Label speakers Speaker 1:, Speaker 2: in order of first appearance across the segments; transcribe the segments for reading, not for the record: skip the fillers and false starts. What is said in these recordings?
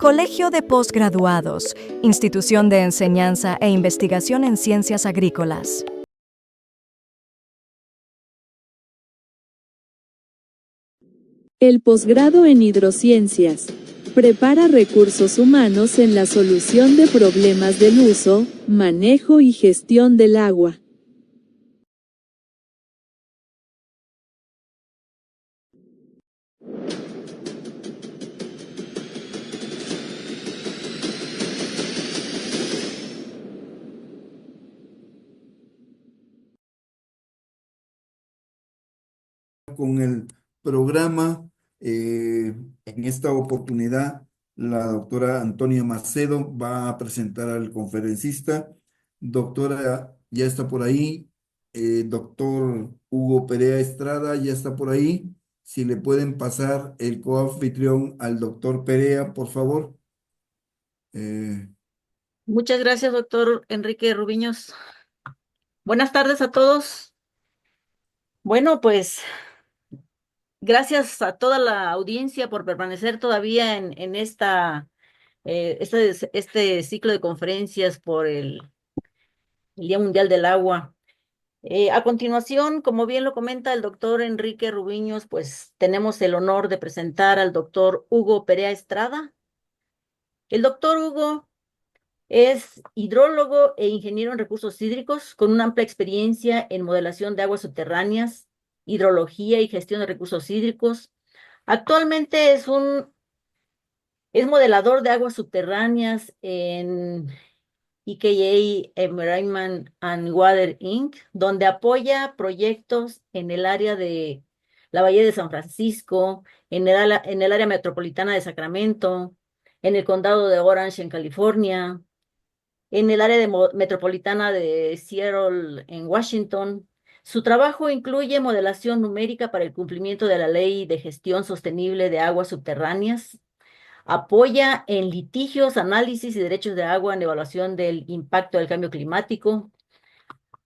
Speaker 1: Colegio de Postgraduados, institución de enseñanza e investigación en ciencias agrícolas.
Speaker 2: El posgrado en hidrociencias prepara recursos humanos en la solución de problemas del uso, manejo y gestión del agua.
Speaker 3: Con el programa. En esta oportunidad, la doctora Antonia Macedo va a presentar al conferencista. Doctora, ya está por ahí. Doctor Hugo Perea Estrada, ya está por ahí. Si le pueden pasar el coanfitrión al doctor Perea, por favor. Eh,
Speaker 4: Muchas gracias, doctor Enrique Rubiños. Buenas tardes a todos. Bueno, pues gracias a toda la audiencia por permanecer todavía en este ciclo de conferencias por el Día Mundial del Agua. A continuación, como bien lo comenta el doctor Enrique Rubiños, pues tenemos el honor de presentar al doctor Hugo Perea Estrada. El doctor Hugo es hidrólogo e ingeniero en recursos hídricos con una amplia experiencia en modelación de aguas subterráneas, hidrología y gestión de recursos hídricos. Actualmente es modelador de aguas subterráneas en EKA Environment and Water Inc., donde apoya proyectos en el área de la Bahía de San Francisco, en el área metropolitana de Sacramento, en el condado de Orange, en California, en el área metropolitana de Seattle, en Washington. Su trabajo incluye modelación numérica para el cumplimiento de la Ley de Gestión Sostenible de Aguas Subterráneas, apoya en litigios, análisis y derechos de agua en evaluación del impacto del cambio climático.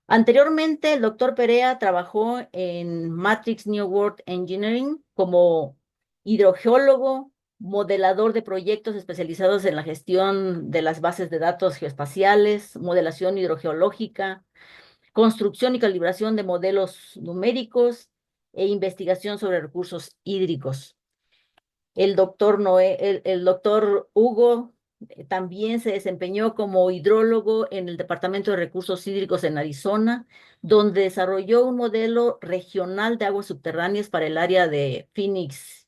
Speaker 4: Anteriormente, el doctor Perea trabajó en Matrix New World Engineering como hidrogeólogo, modelador de proyectos especializados en la gestión de las bases de datos geoespaciales, modelación hidrogeológica, construcción y calibración de modelos numéricos e investigación sobre recursos hídricos. El doctor Hugo también se desempeñó como hidrólogo en el Departamento de Recursos Hídricos en Arizona, donde desarrolló un modelo regional de aguas subterráneas para el área de Phoenix,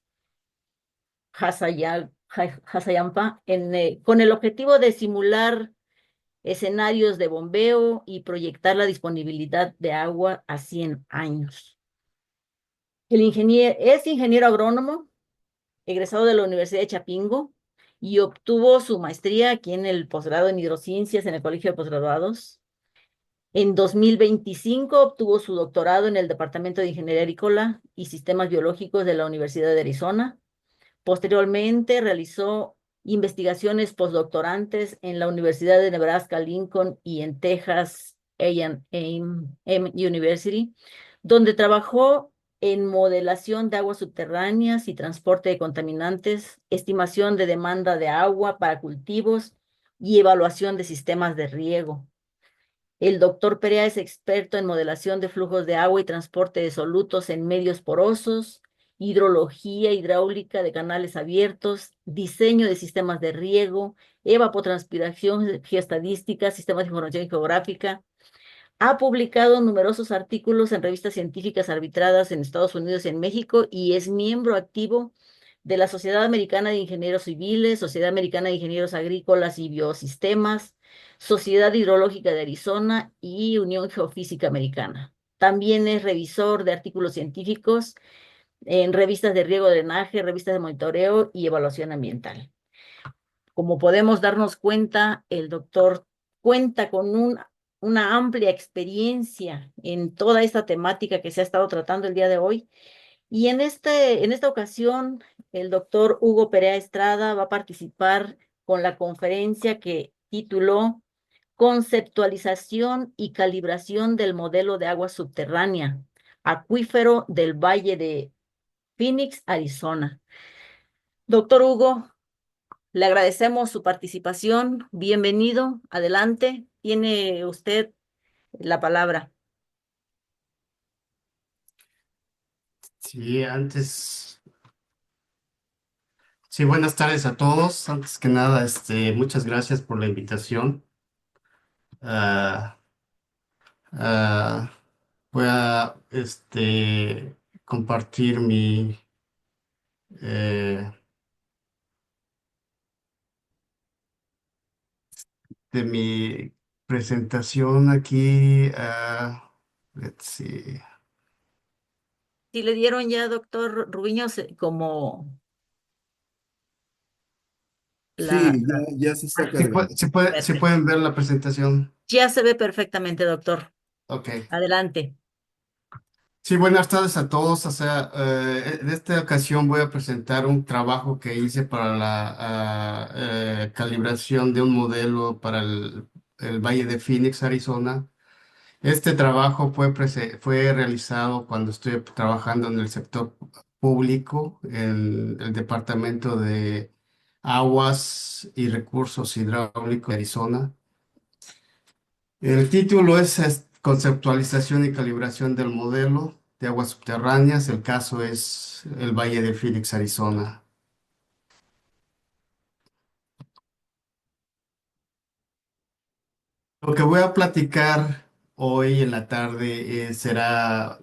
Speaker 4: Hassayampa, con el objetivo de simular escenarios de bombeo y proyectar la disponibilidad de agua a 100 años. Es ingeniero agrónomo, egresado de la Universidad de Chapingo, y obtuvo su maestría aquí en el posgrado en hidrociencias en el Colegio de Postgraduados. En 2025 obtuvo su doctorado en el Departamento de Ingeniería Agrícola y Sistemas Biológicos de la Universidad de Arizona. Posteriormente realizó investigaciones postdoctorantes en la Universidad de Nebraska Lincoln y en Texas A&M University, donde trabajó en modelación de aguas subterráneas y transporte de contaminantes, estimación de demanda de agua para cultivos y evaluación de sistemas de riego. El doctor Perea es experto en modelación de flujos de agua y transporte de solutos en medios porosos, hidrología hidráulica de canales abiertos, diseño de sistemas de riego, evapotranspiración geostadística, sistemas de información geográfica. Ha publicado numerosos artículos en revistas científicas arbitradas en Estados Unidos y en México y es miembro activo de la Sociedad Americana de Ingenieros Civiles, Sociedad Americana de Ingenieros Agrícolas y Biosistemas, Sociedad Hidrológica de Arizona y Unión Geofísica Americana. También es revisor de artículos científicos en revistas de riego, drenaje, revistas de monitoreo y evaluación ambiental. Como podemos darnos cuenta, el doctor cuenta con una amplia experiencia en toda esta temática que se ha estado tratando el día de hoy. Y en esta ocasión, el doctor Hugo Perea Estrada va a participar con la conferencia que tituló Conceptualización y calibración del modelo de agua subterránea, acuífero del Valle de Phoenix, Arizona. Doctor Hugo, Le agradecemos su participación. Bienvenido. Adelante. Tiene usted la palabra.
Speaker 5: Sí, sí, buenas tardes a todos. Antes que nada, muchas gracias por la invitación. Ah, ah, voy a, compartir eh, mi presentación aquí. Let's see.
Speaker 4: Si le dieron ya, doctor Rubiños, como la...
Speaker 3: Sí, ya se está
Speaker 5: ¿Sí,
Speaker 3: cargando.
Speaker 5: sí
Speaker 4: Perfecto.
Speaker 5: pueden ver la presentación?
Speaker 4: Ya se ve perfectamente, doctor.
Speaker 5: Ok.
Speaker 4: Adelante.
Speaker 5: Sí, buenas tardes a todos. O sea, en esta ocasión voy a presentar un trabajo que hice para la calibración de un modelo para el Valle de Phoenix, Arizona. Este trabajo fue realizado cuando estuve trabajando en el sector público, en el Departamento de Aguas y Recursos Hidráulicos de Arizona. El título es Conceptualización y calibración del modelo de aguas subterráneas. El caso es el Valle de Phoenix, Arizona. Lo que voy a platicar hoy en la tarde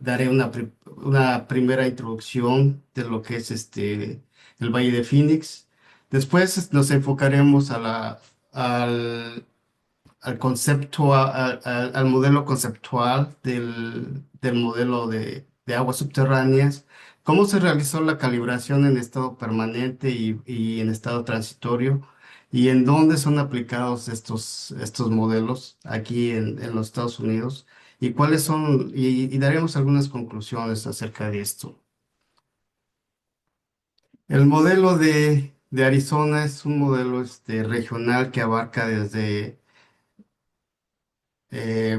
Speaker 5: daré una primera introducción de lo que es el Valle de Phoenix. Después nos enfocaremos al al concepto, al modelo conceptual del modelo de aguas subterráneas, cómo se realizó la calibración en estado permanente y en estado transitorio, y en dónde son aplicados estos modelos aquí en los Estados Unidos, y cuáles son, y daremos algunas conclusiones acerca de esto. El modelo de Arizona es un modelo regional que abarca desde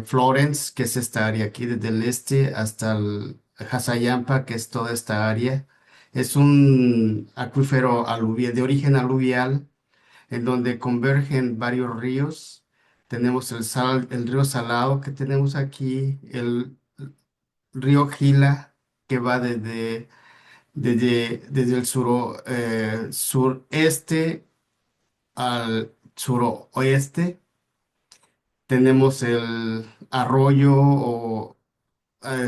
Speaker 5: Florence, que es esta área aquí desde el este, hasta el Hasayampa, que es toda esta área. Es un acuífero aluvial, de origen aluvial, en donde convergen varios ríos. Tenemos el río Salado que tenemos aquí, el río Gila, que va desde el sureste al suroeste. Tenemos el arroyo o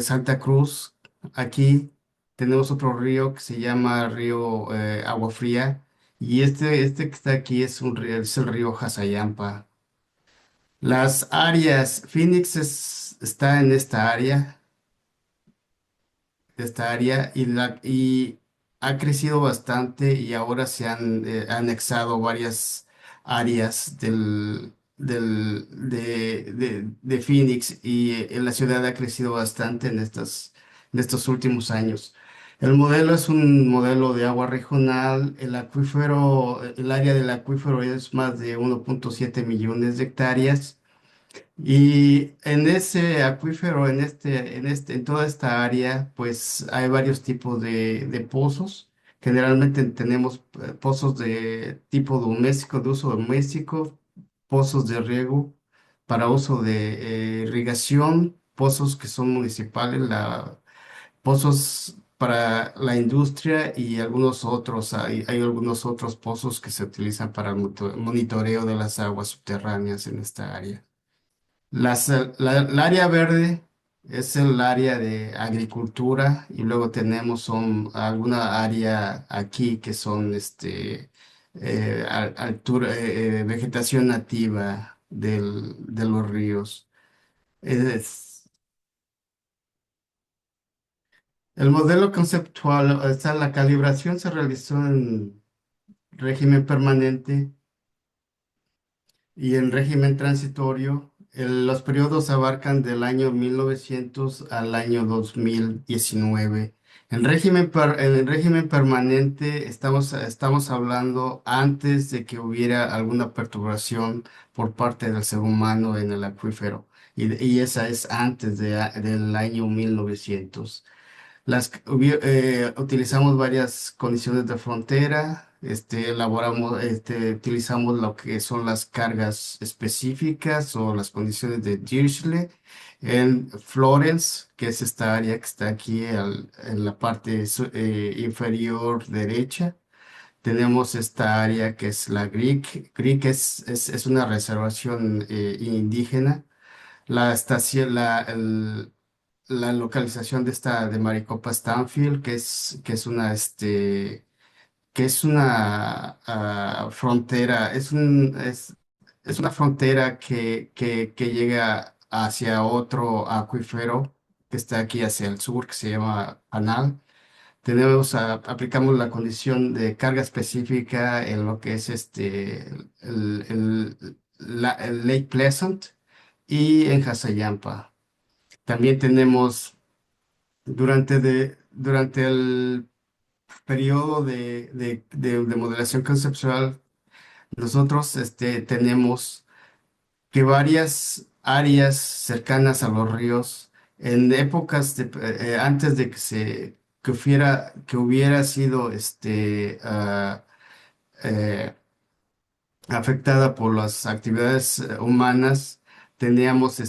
Speaker 5: Santa Cruz. Aquí tenemos otro río que se llama río Agua Fría. Y este que está aquí es el río Jasayampa. Las áreas, está en esta área y ha crecido bastante y ahora se han anexado varias áreas de Phoenix y la ciudad ha crecido bastante en estos últimos años. El modelo es un modelo de agua regional. El área del acuífero es más de 1.7 millones de hectáreas. Y en ese acuífero, en toda esta área, pues hay varios tipos de pozos. Generalmente tenemos pozos de tipo doméstico, de uso doméstico, pozos de riego para uso de irrigación, pozos que son municipales, pozos para la industria y algunos otros. Hay algunos otros pozos que se utilizan para el monitoreo de las aguas subterráneas en esta área. El área verde es el área de agricultura y luego tenemos alguna área aquí que son vegetación nativa de los ríos. Es- el modelo conceptual, la calibración se realizó en régimen permanente y en régimen transitorio. Los periodos abarcan del año 1900 al año 2019. En el régimen permanente estamos hablando antes de que hubiera alguna perturbación por parte del ser humano en el acuífero. Y esa es antes del año 1900. Utilizamos varias condiciones de frontera, utilizamos lo que son las cargas específicas o las condiciones de Dirichlet. En Florence, que es esta área que está aquí en la parte inferior derecha, tenemos esta área que es la Greek. Greek es una reservación indígena. La estación, la localización de Maricopa Stanfield, que es una frontera, es una frontera que llega hacia otro acuífero que está aquí hacia el sur, que se llama Anal. Aplicamos la condición de carga específica en lo que es el Lake Pleasant y en Hasayampa. También tenemos durante el periodo de modelación conceptual, nosotros tenemos que varias áreas cercanas a los ríos, en épocas antes de que hubiera sido eh, afectada por las actividades humanas, teníamos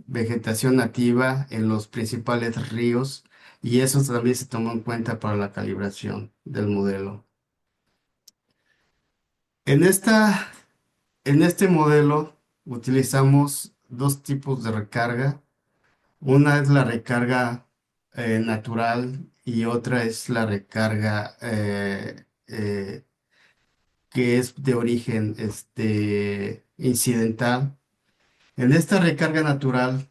Speaker 5: vegetación nativa en los principales ríos y eso también se tomó en cuenta para la calibración del modelo. En esta, en este modelo utilizamos dos tipos de recarga. Una es la recarga natural y otra es la recarga que es de origen incidental. En esta recarga natural,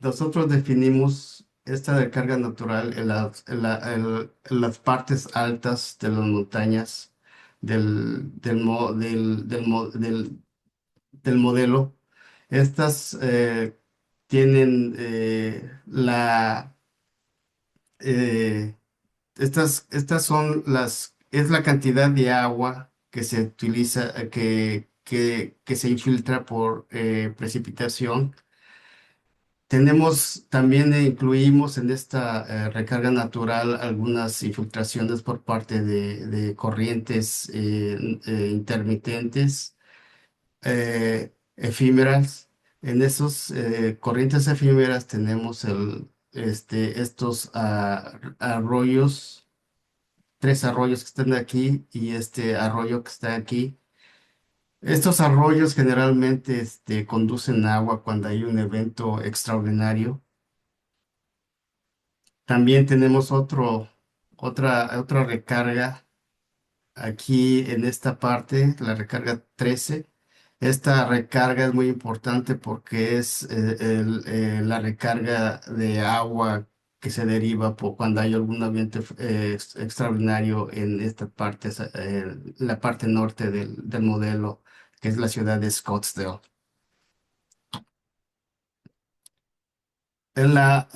Speaker 5: nosotros definimos esta recarga natural en las partes altas de las montañas del modelo. Estas tienen eh, es la cantidad de agua que se utiliza, que se infiltra por precipitación. También incluimos en esta recarga natural algunas infiltraciones por parte de corrientes intermitentes, efímeras. En esos corrientes efímeras tenemos estos arroyos, tres arroyos que están aquí y este arroyo que está aquí. Estos arroyos generalmente conducen agua cuando hay un evento extraordinario. También tenemos otra recarga aquí en esta parte, la recarga 13. Esta recarga es muy importante porque es la recarga de agua que se deriva cuando hay algún evento extraordinario en esta parte, la parte norte del modelo, que es la ciudad de Scottsdale. En la,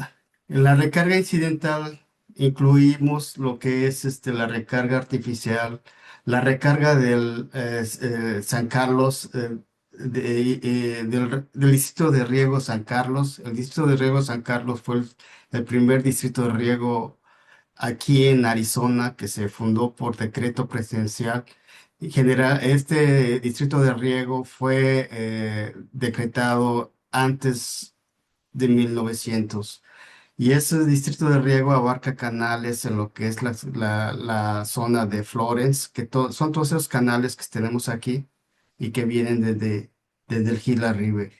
Speaker 5: en la recarga incidental incluimos lo que es la recarga artificial, la recarga del San Carlos, del distrito de riego San Carlos. El distrito de riego San Carlos fue el primer distrito de riego aquí en Arizona que se fundó por decreto presidencial. Este distrito de riego fue decretado antes de 1900. Y ese distrito de riego abarca canales en lo que es la zona de Florence, son todos esos canales que tenemos aquí y que vienen desde el Gila River,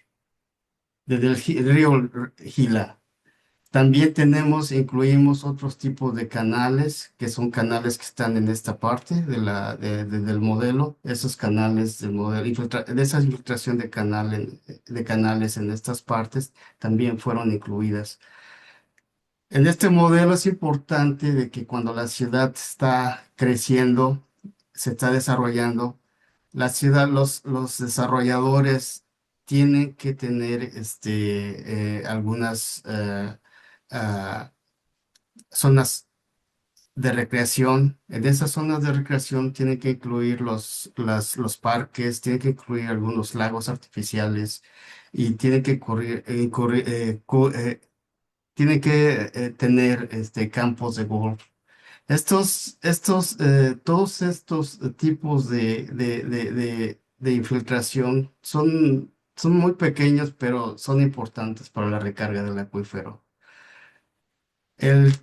Speaker 5: desde el río Gila. También incluimos otros tipos de canales, que son canales que están en esta parte del modelo. Esos canales del modelo, de esa infiltración de canales en estas partes también fueron incluidas. En este modelo es importante de que cuando la ciudad está creciendo, se está desarrollando, los desarrolladores tienen que tener algunas ah, zonas de recreación. En esas zonas de recreación tienen que incluir los parques, tienen que incluir algunos lagos artificiales y tienen que tener campos de golf. Todos estos tipos de infiltración son muy pequeños, pero son importantes para la recarga del acuífero. El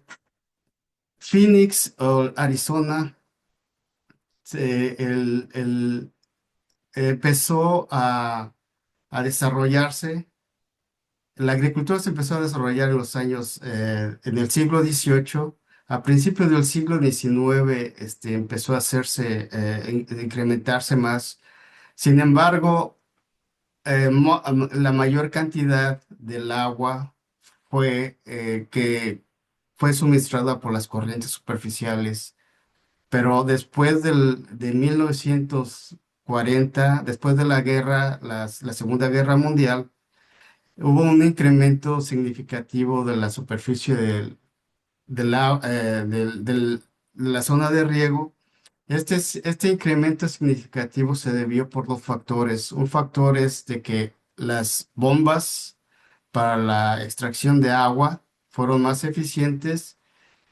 Speaker 5: Phoenix o Arizona, empezó a desarrollarse. La agricultura se empezó a desarrollar en los años, en el siglo XVIII. A principios del siglo XIX, empezó a incrementarse más. Sin embargo, la mayor cantidad del agua que fue suministrada por las corrientes superficiales. Pero después de 1940, después de la guerra, la Segunda Guerra Mundial, hubo un incremento significativo de la superficie de la zona de riego. Este incremento significativo se debió por dos factores. Un factor es de que las bombas para la extracción de agua fueron más eficientes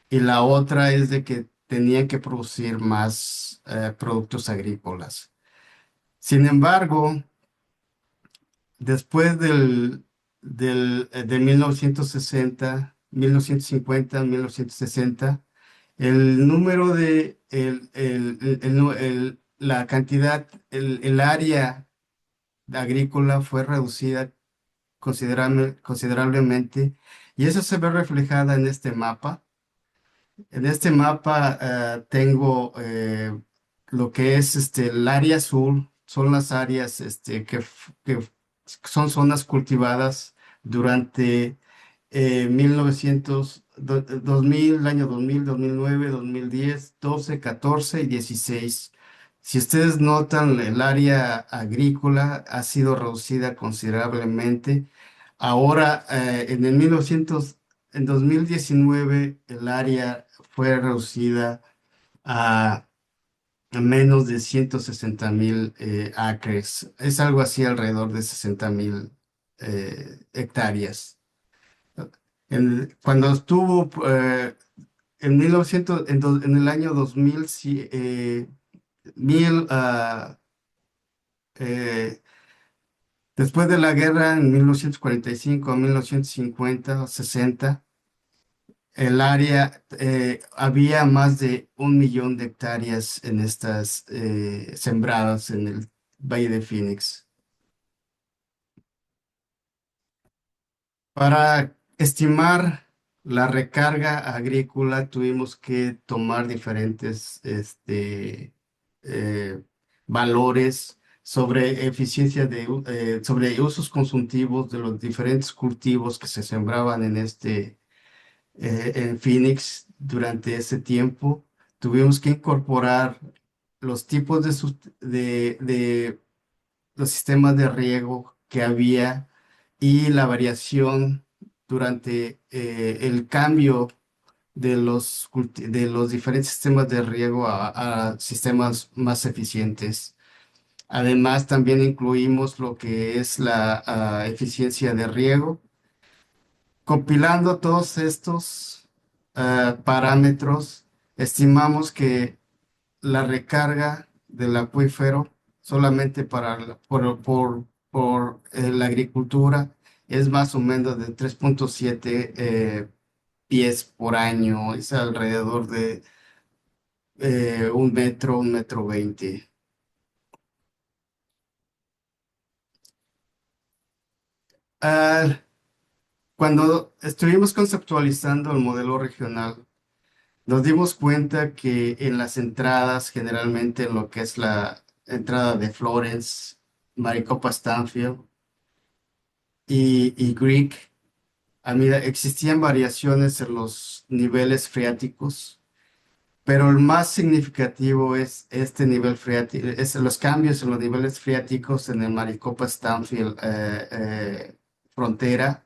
Speaker 5: y la otra es de que tenían que producir más productos agrícolas. Sin embargo, después de 1950, 1960, el número de la cantidad, el área agrícola fue reducida considerablemente, y eso se ve reflejada en este mapa. En este mapa tengo lo que es el área azul, son las áreas que son zonas cultivadas durante 2000, el año 2000, 2009, 2010, 12, 14 y 16. Si ustedes notan, el área agrícola ha sido reducida considerablemente. Ahora, en 2019, el área fue reducida a menos de 160.000 acres. Es algo así alrededor de 60.000 hectáreas. Cuando estuvo en 1900, en el año 2000, mil, eh, después de la guerra, en 1945 a 1950, 60, el área, había más de 1 millón de hectáreas en estas sembradas en el Valle de Phoenix. Para estimar la recarga agrícola tuvimos que tomar diferentes eh, valores sobre eficiencia sobre usos consultivos de los diferentes cultivos que se sembraban en Phoenix durante ese tiempo. Tuvimos que incorporar los tipos de los sistemas de riego que había y la variación durante el cambio de los diferentes sistemas de riego a sistemas más eficientes. Además, también incluimos lo que es la eficiencia de riego. Compilando todos estos parámetros, estimamos que la recarga del acuífero solamente por la agricultura es más o menos de 3.7 pies por año, es alrededor de 1 metro, 1,20 metros. Ah, Cuando estuvimos conceptualizando el modelo regional, nos dimos cuenta que en las entradas, generalmente en lo que es la entrada de Florence, Maricopa Stanfield y Greek, existían variaciones en los niveles freáticos, pero el más significativo es este nivel freático, es los cambios en los niveles freáticos en el Maricopa Stanfield frontera,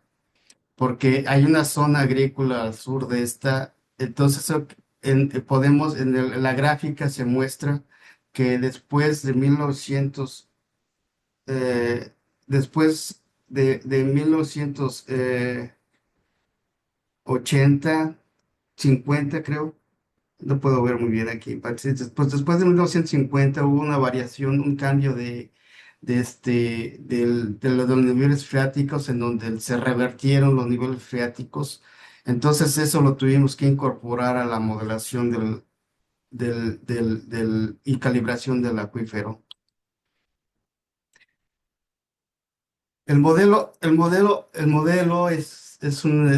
Speaker 5: porque hay una zona agrícola al sur de esta. Entonces, en la gráfica se muestra que eh, después de 1980, 50 creo, no puedo ver muy bien aquí. Después de 1950 hubo una variación, un cambio de los niveles freáticos en donde se revertieron los niveles freáticos. Entonces eso lo tuvimos que incorporar a la modelación y calibración del acuífero. El modelo es un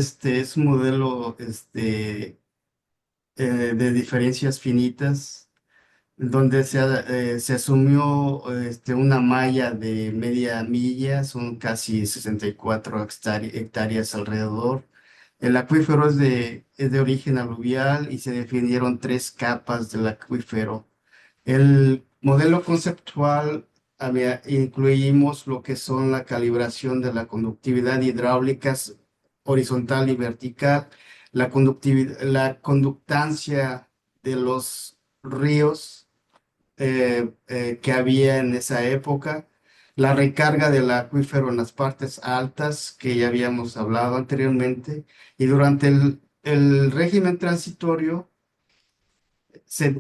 Speaker 5: modelo de diferencias finitas, donde se asumió una malla de media milla, son casi 64 hectáreas alrededor. El acuífero es de origen aluvial y se definieron tres capas del acuífero. El modelo conceptual incluimos lo que son la calibración de la conductividad hidráulica horizontal y vertical, la conductancia de los ríos que había en esa época, la recarga del acuífero en las partes altas que ya habíamos hablado anteriormente, y durante el régimen transitorio,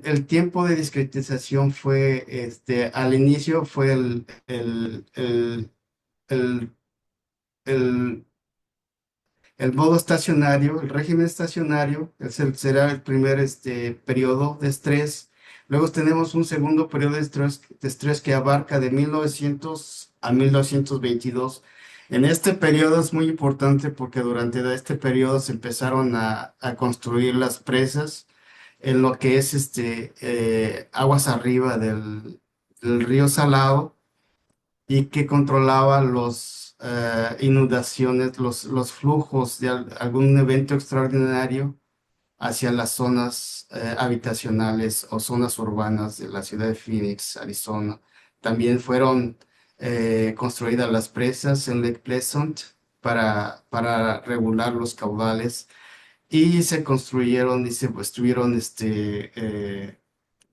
Speaker 5: el tiempo de discretización fue, al inicio fue el, el- el modo estacionario, el régimen estacionario, será el primer periodo de estrés. Luego tenemos un segundo periodo de estrés que abarca de 1900 a 1922. En este periodo es muy importante porque durante este periodo se empezaron a construir las presas en lo que es aguas arriba del río Salado, y que controlaba los inundaciones, los flujos de algún evento extraordinario hacia las zonas habitacionales o zonas urbanas de la ciudad de Phoenix, Arizona. También fueron construidas las presas en Lake Pleasant para regular los caudales, y se construyeron y se estuvieron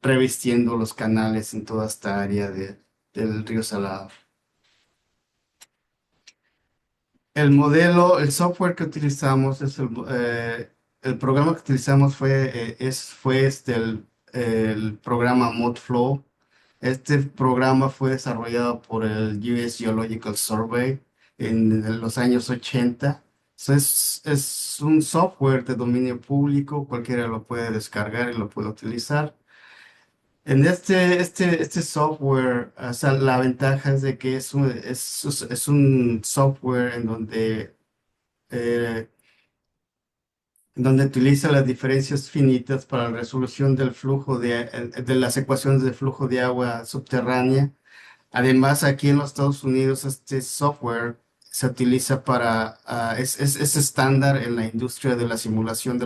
Speaker 5: revistiendo los canales en toda esta área del río Salado. El software que utilizamos el programa que utilizamos fue el programa ModFlow. Este programa fue desarrollado por el US Geological Survey en los años 80. Es un software de dominio público, cualquiera lo puede descargar y lo puede utilizar. En este software, o sea, la ventaja es de que es un software eh, en donde utiliza las diferencias finitas para la resolución del flujo de las ecuaciones de flujo de agua subterránea. Además, aquí en los Estados Unidos, este software se utiliza es estándar en la industria de la simulación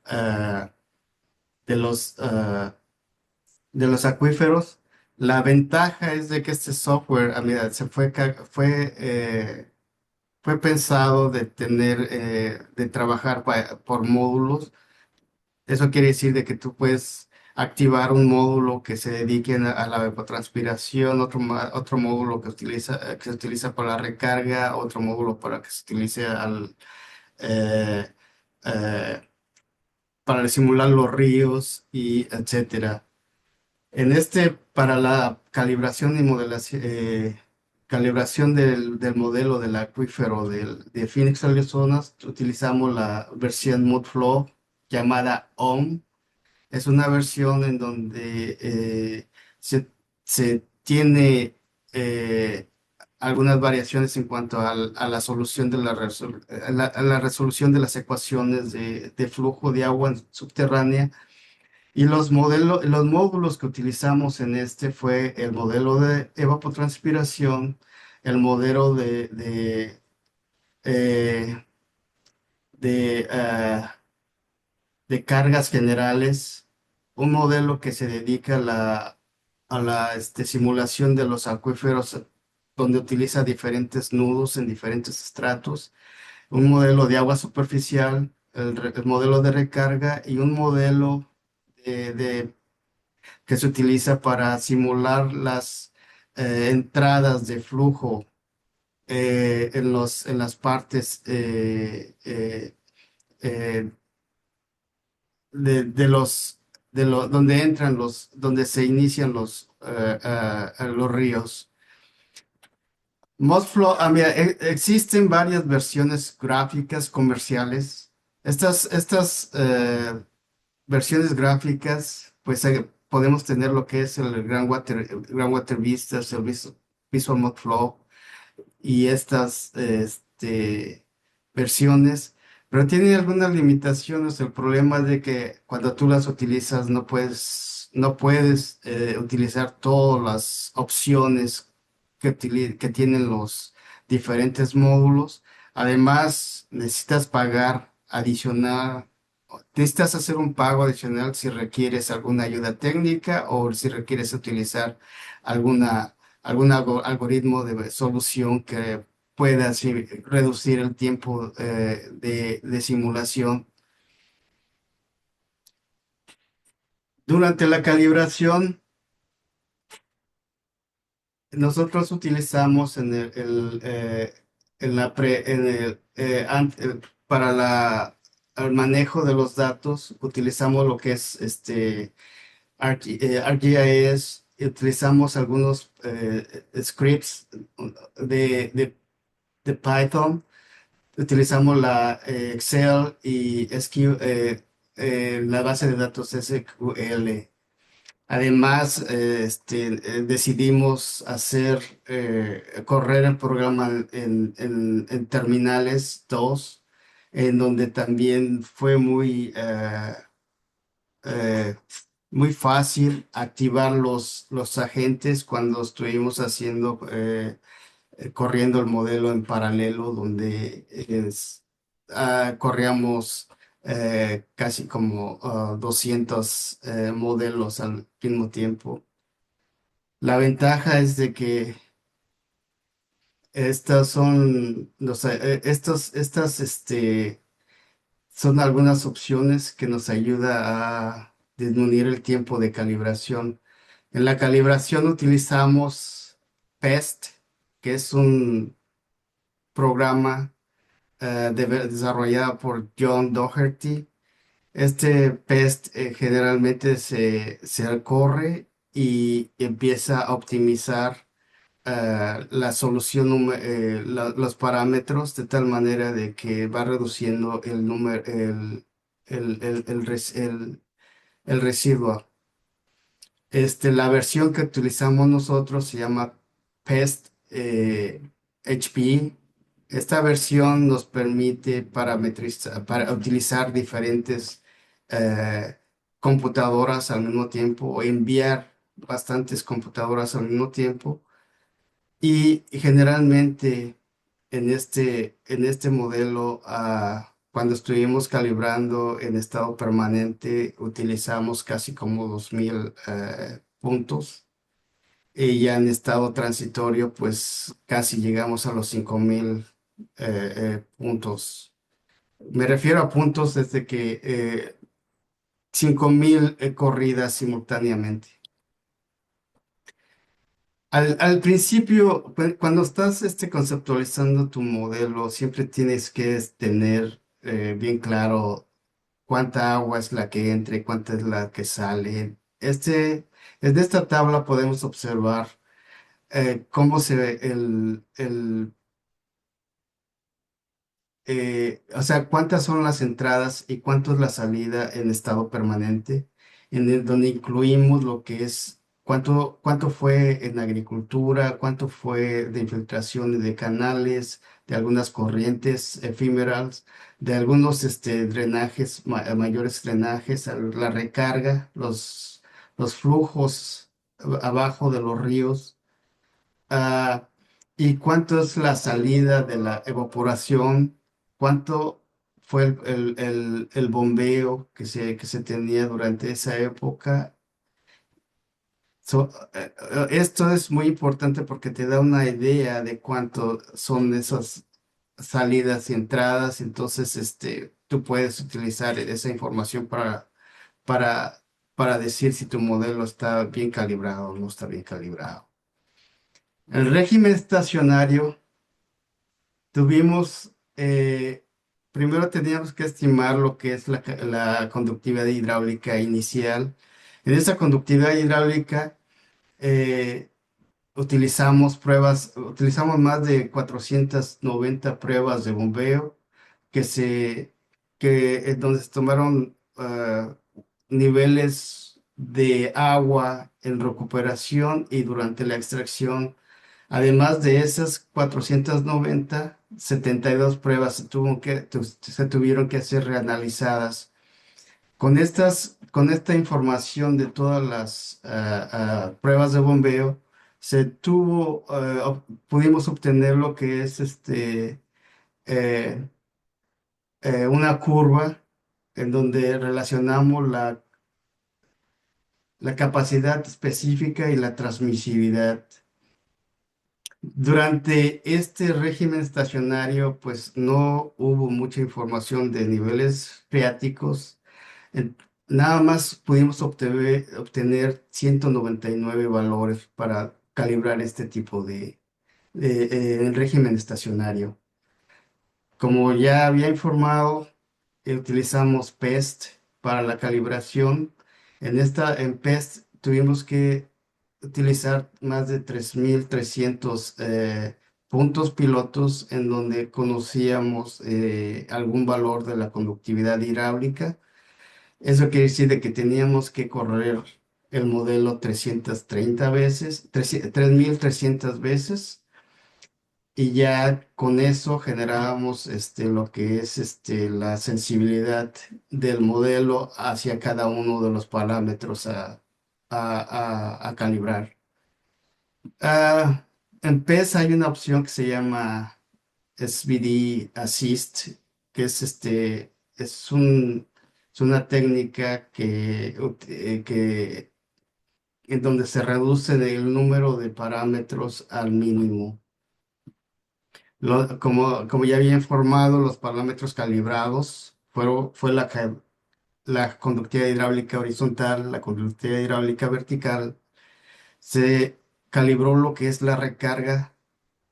Speaker 5: ah, de los, ah, de los acuíferos. La ventaja es de que este software, mira, fue pensado de trabajar por módulos. Eso quiere decir de que tú puedes activar un módulo que se dedique a la evapotranspiración, otro módulo que se utiliza para la recarga, otro módulo para que se utilice eh, eh, para simular los ríos, y etcétera. Para la calibración y calibración del modelo del acuífero de Phoenix, Arizona, utilizamos la versión ModFlow llamada OM. Es una versión en donde se tiene algunas variaciones en cuanto a la solución a la resolución de las ecuaciones de flujo de agua subterránea. Y los módulos que utilizamos en fue el modelo de evapotranspiración, el modelo eh, de, ah, de cargas generales, un modelo que se dedica a la simulación de los acuíferos, donde utiliza diferentes nudos en diferentes estratos, un modelo de agua superficial, el modelo de recarga, y un modelo que se utiliza para simular las entradas de flujo en las partes, donde entran donde se inician los ríos. Modflow, mira, existen varias versiones gráficas comerciales. Estas versiones gráficas, pues podemos tener lo que es el Groundwater Vistas, el Visual Modflow y estas versiones, pero tienen algunas limitaciones. El problema es de que cuando tú las utilizas no puedes utilizar todas las opciones que tienen los diferentes módulos. Además, necesitas hacer un pago adicional si requieres alguna ayuda técnica o si requieres utilizar algún algoritmo de solución que pueda así reducir el tiempo de simulación. Durante la calibración, nosotros utilizamos para el manejo de los datos, utilizamos lo que es ArcGIS, utilizamos algunos scripts de Python, utilizamos la Excel y la base de datos SQL. Además, decidimos correr el programa en terminales 2, en donde también fue muy fácil activar los agentes cuando estuvimos corriendo el modelo en paralelo, donde corríamos casi como 200 modelos al mismo tiempo. La ventaja es de que estas son son algunas opciones que nos ayuda a disminuir el tiempo de calibración. En la calibración utilizamos PEST, que es un programa desarrollado por John Doherty. Este PEST generalmente se corre y empieza a optimizar la solución, los parámetros de tal manera de que va reduciendo el número, el residuo. La versión que utilizamos nosotros se llama PEST HP. Esta versión nos permite para utilizar diferentes eh, computadoras al mismo tiempo o enviar bastantes computadoras al mismo tiempo. Y generalmente en este modelo, cuando estuvimos calibrando en estado permanente, utilizamos casi como 2000 puntos. Y ya en estado transitorio, pues casi llegamos a los 5000 puntos. Me refiero a puntos desde que 5000 corridas simultáneamente. Al principio, cuando estás conceptualizando tu modelo, siempre tienes que tener bien claro cuánta agua es la que entra y cuánta es la que sale. En esta tabla podemos observar cómo se ve o sea, cuántas son las entradas y cuánto es la salida en estado permanente, donde incluimos lo que es cuánto fue en agricultura, cuánto fue de infiltración de canales, de algunas corrientes efímeras, de algunos drenajes, mayores drenajes, la recarga, los flujos abajo de los ríos. Ah, ¿Y cuánto es la salida de la evaporación? ¿Cuánto fue el bombeo que se tenía durante esa época? Esto es muy importante porque te da una idea de cuánto son esas salidas y entradas. Entonces, tú puedes utilizar esa información para, para decir si tu modelo está bien calibrado o no está bien calibrado. El régimen estacionario tuvimos primero teníamos que estimar lo que es la conductividad hidráulica inicial. En esa conductividad hidráulica eh, utilizamos más de 490 pruebas de bombeo que donde se tomaron niveles de agua en recuperación y durante la extracción. Además de esas 490, 72 pruebas se tuvieron que ser reanalizadas. Con esta información de todas las pruebas de bombeo, pudimos obtener lo que es eh, una curva en donde relacionamos la capacidad específica y la transmisividad. Durante este régimen estacionario, pues no hubo mucha información de niveles freáticos. En- Nada más pudimos obtener 199 valores para calibrar este tipo de régimen estacionario. Como ya había informado, utilizamos PEST para la calibración. En PEST tuvimos que utilizar más de 3.300 puntos pilotos en donde conocíamos algún valor de la conductividad hidráulica. Eso quiere decir de que teníamos que correr el modelo 330 veces, 3.300 veces, y ya con eso generábamos lo que es la sensibilidad del modelo hacia cada uno de los parámetros a calibrar. Ah, en PES hay una opción que se llama SVD Assist, que es una técnica en donde se reduce el número de parámetros al mínimo. Como ya había informado, los parámetros calibrados fue la conductividad hidráulica horizontal, la conductividad hidráulica vertical. Se calibró lo que es la recarga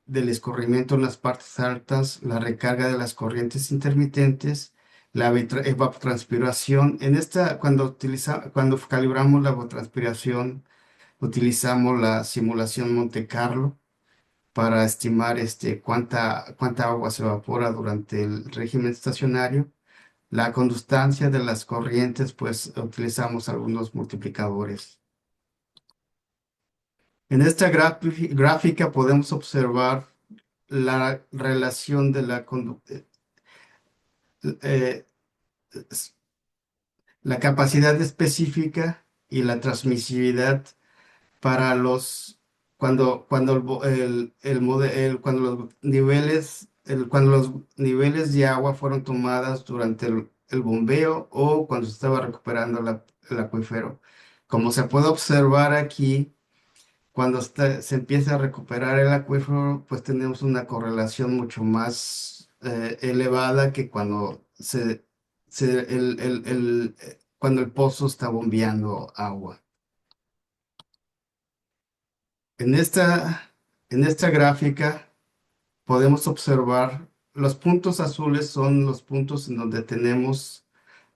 Speaker 5: del escurrimiento en las partes altas, la recarga de las corrientes intermitentes, la evapotranspiración. Cuando calibramos la evapotranspiración, utilizamos la simulación Monte Carlo para estimar cuánta agua se evapora durante el régimen estacionario. La constancia de las corrientes, pues utilizamos algunos multiplicadores. En esta gráfica podemos observar la relación de eh, s- la capacidad específica y la transmisividad para cuando los niveles de agua fueron tomadas durante el bombeo o cuando se estaba recuperando el acuífero. Como se puede observar aquí, cuando se empieza a recuperar el acuífero, pues tenemos una correlación mucho más elevada que cuando el pozo está bombeando agua. En en esta gráfica podemos observar los puntos azules son los puntos en donde tenemos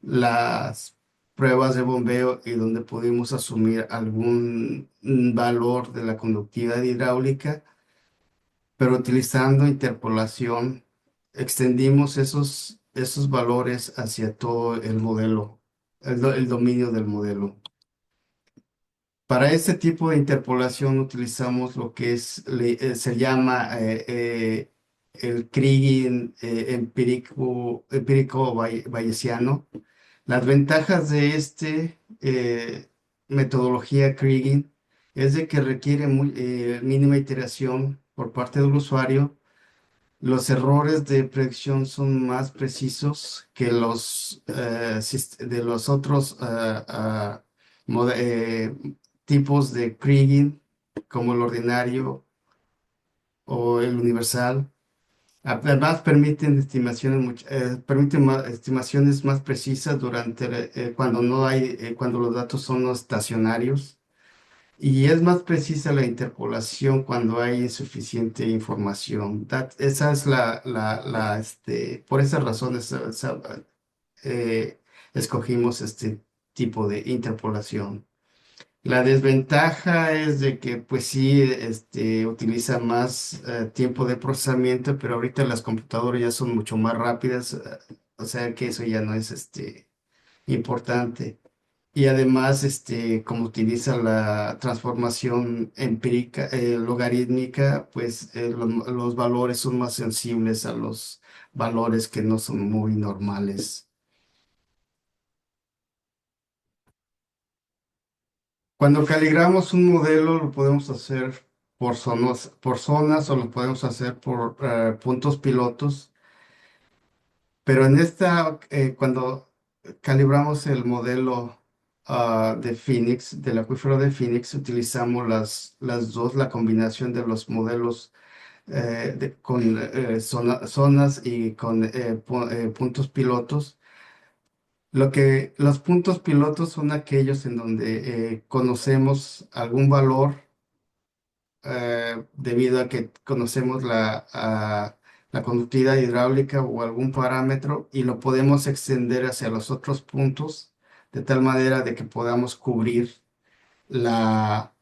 Speaker 5: las pruebas de bombeo y donde pudimos asumir algún valor de la conductividad hidráulica, pero utilizando interpolación extendimos esos valores hacia todo el modelo, el dominio del modelo. Para este tipo de interpolación utilizamos lo que se llama el Kriging empírico bayesiano. Las ventajas de metodología Kriging es de que requiere mínima iteración por parte del usuario. Los errores de predicción son más precisos que de los otros mode- eh, tipos de Kriging, como el ordinario o el universal. Además, permiten estimaciones más precisas cuando no hay, cuando los datos son no estacionarios. Y es más precisa la interpolación cuando hay insuficiente información. Esa es por esas razones eh, escogimos este tipo de interpolación. La desventaja es de que, pues sí, utiliza más tiempo de procesamiento, pero ahorita las computadoras ya son mucho más rápidas, o sea que eso ya no es importante. Y además, como utiliza la transformación empírica, logarítmica, pues los valores son más sensibles a los valores que no son muy normales. Cuando calibramos un modelo, lo podemos hacer por zonas o lo podemos hacer por puntos pilotos, pero cuando calibramos el modelo de Phoenix, del acuífero de Phoenix, utilizamos las dos, la combinación de los modelos con zonas y con puntos pilotos. Los puntos pilotos son aquellos en donde conocemos algún valor debido a que conocemos la conductividad hidráulica o algún parámetro y lo podemos extender hacia los otros puntos de tal manera de que podamos cubrir la,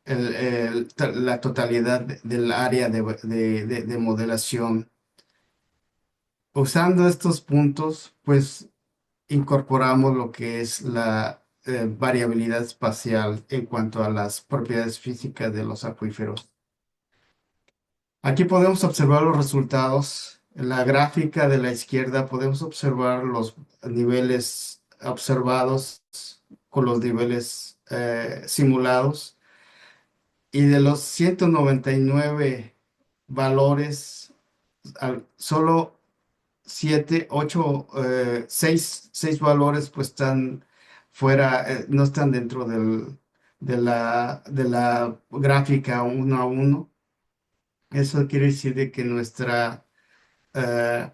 Speaker 5: la totalidad del área de modelación. Usando estos puntos, pues incorporamos lo que es la variabilidad espacial en cuanto a las propiedades físicas de los acuíferos. Aquí podemos observar los resultados. En la gráfica de la izquierda podemos observar los niveles observados con los niveles simulados. Y de los 199 valores, solo 7, 8, 6 valores pues están fuera, no están dentro de la gráfica uno a uno. Eso quiere decir de que eh,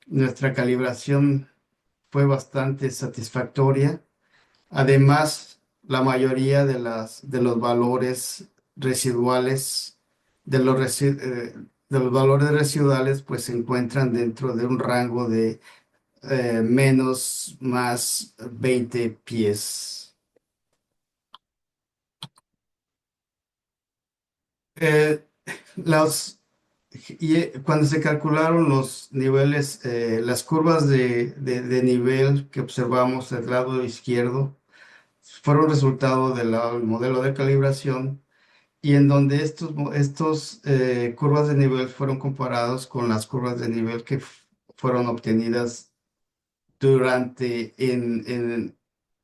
Speaker 5: nuestra calibración fue bastante satisfactoria. Además, la mayoría de los valores residuales, de los valores residuales, pues se encuentran dentro de un rango de menos más 20 pies. Eh, los cuando se calcularon los niveles, las curvas de nivel que observamos del lado izquierdo fueron resultado del modelo de calibración y en donde estos curvas de nivel fueron comparados con las curvas de nivel que fueron obtenidas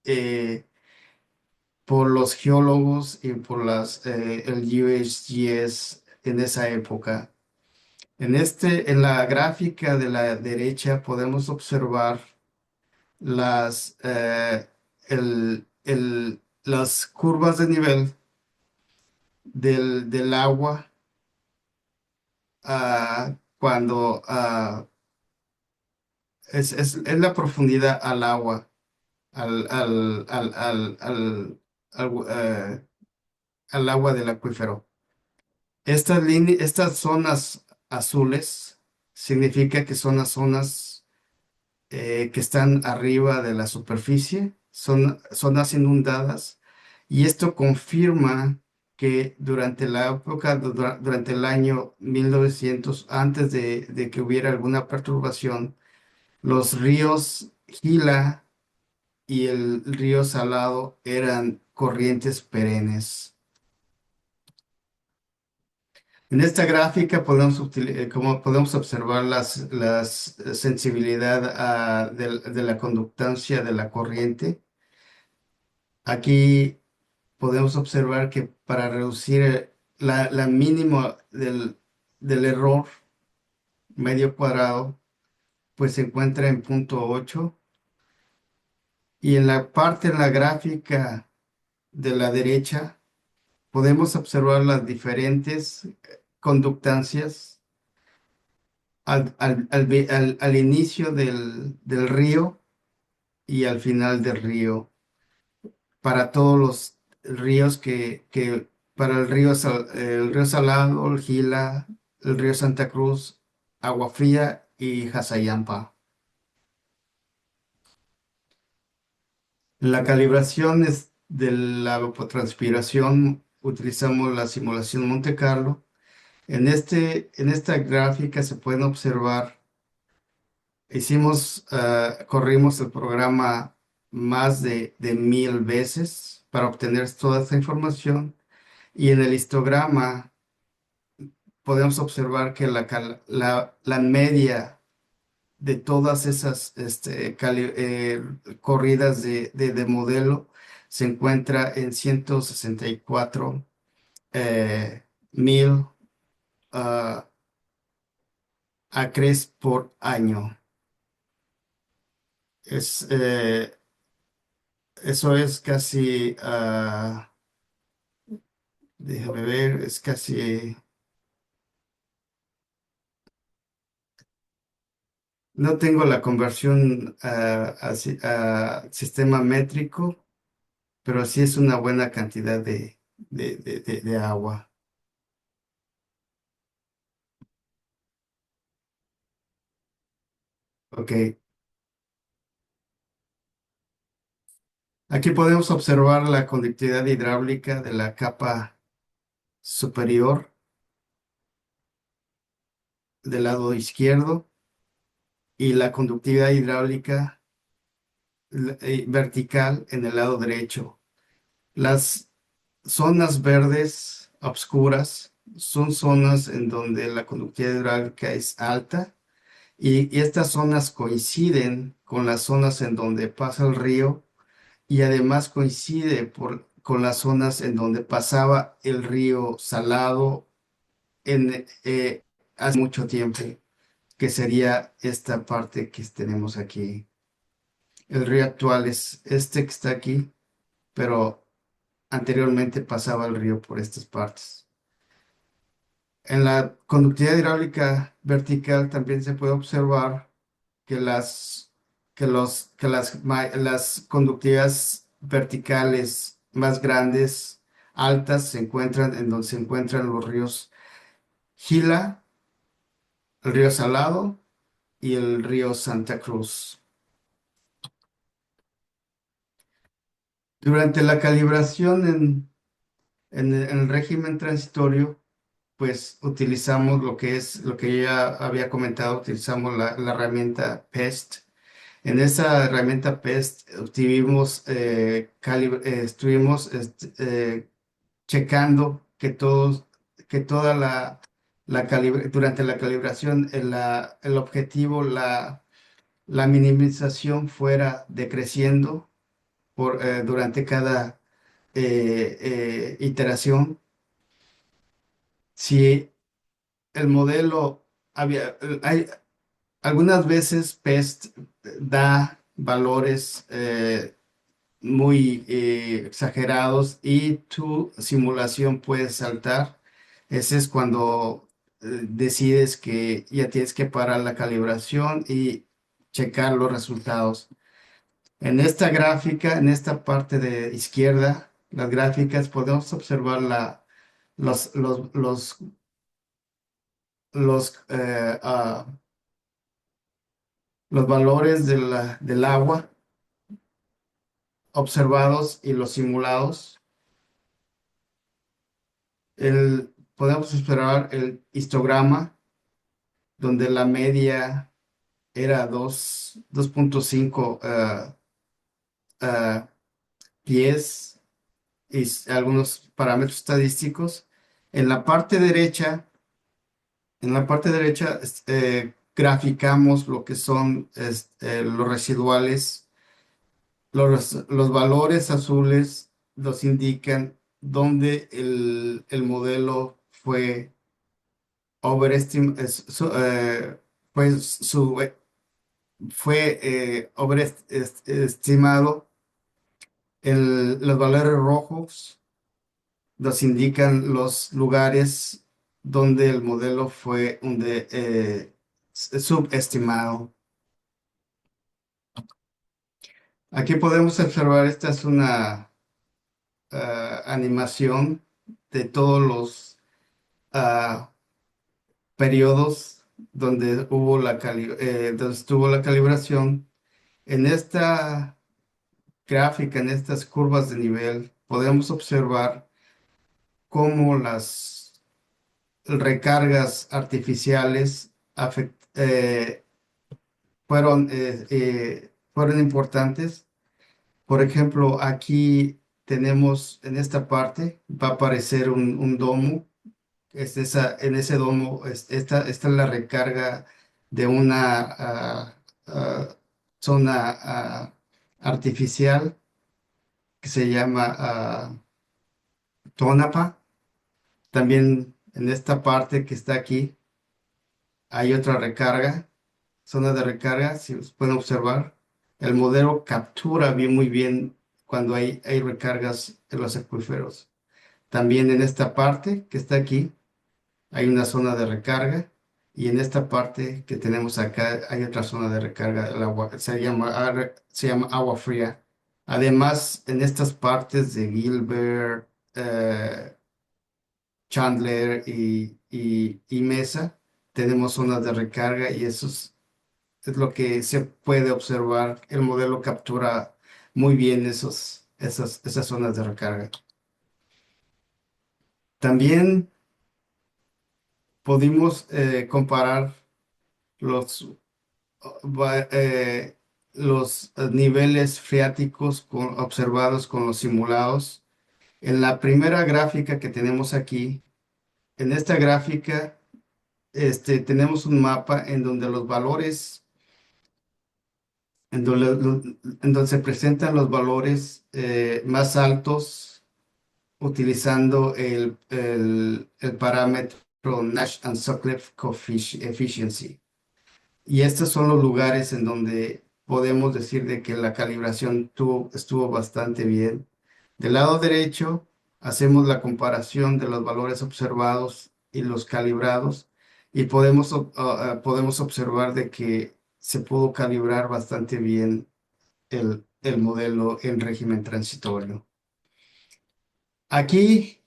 Speaker 5: eh, por los geólogos y por el USGS en esa época. En la gráfica de la derecha podemos observar las, eh, las curvas de nivel del agua cuando es la profundidad al agua, al, al, al, al, al, al, al agua del acuífero. Estas zonas azules significa que son las zonas que están arriba de la superficie, son zonas inundadas, y esto confirma que durante la época, durante el año 1900, antes de que hubiera alguna perturbación, los ríos Gila y el río Salado eran corrientes perennes. En esta gráfica como podemos observar las sensibilidad de la conductancia de la corriente. Aquí podemos observar que para reducir la mínima del error medio cuadrado, pues se encuentra en 0.8. Y en la gráfica de la derecha, podemos observar las diferentes conductancias al inicio del río y al final del río para todos ríos que para el río Salado, el Gila, el río Santa Cruz, Agua Fría y Jasayampa. La calibración es de la evapotranspiración, utilizamos la simulación Monte Carlo. En esta gráfica se pueden observar, corrimos el programa más de 1000 veces para obtener toda esta información y en el histograma podemos observar que la media de todas esas corridas de modelo se encuentra en 164 mil ah, acres por año. Es, eso es casi, déjame ver, es casi, no tengo la conversión a sistema métrico, pero sí es una buena cantidad de agua. Ok, aquí podemos observar la conductividad hidráulica de la capa superior del lado izquierdo y la conductividad hidráulica vertical en el lado derecho. Las zonas verdes obscuras son zonas en donde la conductividad hidráulica es alta y estas zonas coinciden con las zonas en donde pasa el río y además coincide con las zonas en donde pasaba el río Salado hace mucho tiempo, que sería esta parte que tenemos aquí. El río actual es este que está aquí, pero anteriormente pasaba el río por estas partes. En la conductividad hidráulica vertical también se puede observar que las conductividades verticales más grandes, altas, se encuentran en donde se encuentran los ríos Gila, el río Salado y el río Santa Cruz. Durante la calibración en el régimen transitorio, pues utilizamos lo que ya había comentado, utilizamos la herramienta PEST. En esa herramienta PEST estuvimos checando que toda durante la calibración el objetivo, la minimización fuera decreciendo durante cada iteración. Si el modelo hay algunas veces PEST da valores muy exagerados y tu simulación puede saltar. Ese es cuando decides que ya tienes que parar la calibración y checar los resultados. En esta gráfica, en esta parte de izquierda, las gráficas, podemos observar los, los, los, los, los valores del agua observados y los simulados. Podemos observar el histograma donde la media era 2.5 pies y algunos parámetros estadísticos. En la parte derecha, graficamos lo que son los residuales. Los valores azules nos indican dónde el modelo fue pues overestimado. Los valores rojos nos indican los lugares donde el modelo fue subestimado. Aquí podemos observar, esta es animación de todos los ah, periodos donde estuvo la calibración. En esta gráfica, en estas curvas de nivel, podemos observar cómo las recargas artificiales fueron importantes. Por ejemplo, aquí tenemos en esta parte, va a aparecer un domo. En ese domo, esta es la recarga de una zona artificial que se llama Tonapa. También en esta parte que está aquí hay otra recarga, zona de recarga, si os pueden observar. El modelo captura muy bien cuando hay recargas en los acuíferos. También en esta parte que está aquí hay una zona de recarga y en esta parte que tenemos acá hay otra zona de recarga del agua, se llama agua fría. Además, en estas partes de Gilbert, Chandler y Mesa, tenemos zonas de recarga y eso es lo que se puede observar. El modelo captura muy bien esas zonas de recarga. También pudimos comparar los, los niveles freáticos observados con los simulados. En la primera gráfica que tenemos aquí, en esta gráfica, tenemos un mapa en donde los valores, en donde se presentan los valores más altos utilizando el parámetro Nash and Sutcliffe Efficiency. Y estos son los lugares en donde podemos decir de que la calibración estuvo bastante bien. Del lado derecho, hacemos la comparación de los valores observados y los calibrados y podemos observar de que se pudo calibrar bastante bien el modelo en régimen transitorio. Aquí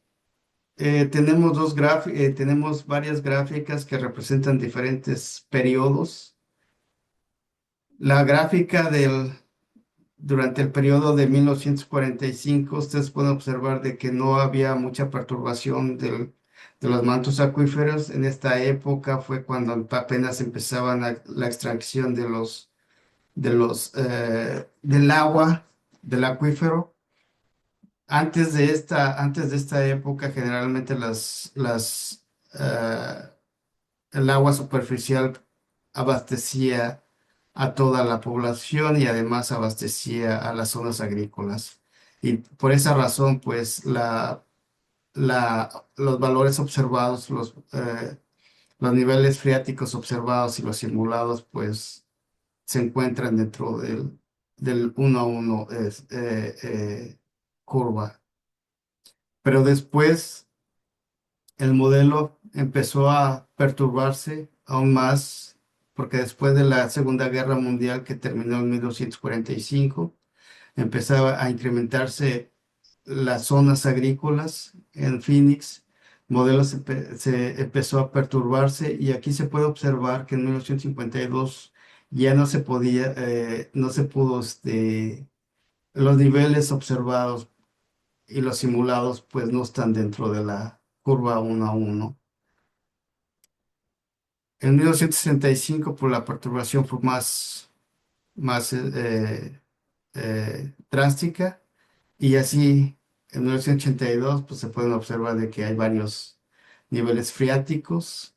Speaker 5: tenemos varias gráficas que representan diferentes periodos. La gráfica durante el periodo de 1945, ustedes pueden observar de que no había mucha perturbación de los mantos acuíferos. En esta época fue cuando apenas empezaban la extracción del agua del acuífero. Antes de esta época, generalmente el agua superficial abastecía a toda la población y además abastecía a las zonas agrícolas. Y por esa razón, pues, los valores observados, los niveles freáticos observados y los simulados, pues, se encuentran dentro del 1 a 1 curva. Pero después el modelo empezó a perturbarse aún más, porque después de la Segunda Guerra Mundial, que terminó en 1945, empezaba a incrementarse las zonas agrícolas en Phoenix. El modelo se empezó a perturbarse y aquí se puede observar que en 1952 ya no se pudo, los niveles observados y los simulados pues no están dentro de la curva 1 a 1. En 1965 pues la perturbación fue más drástica y así en 1982 pues se pueden observar de que hay varios niveles freáticos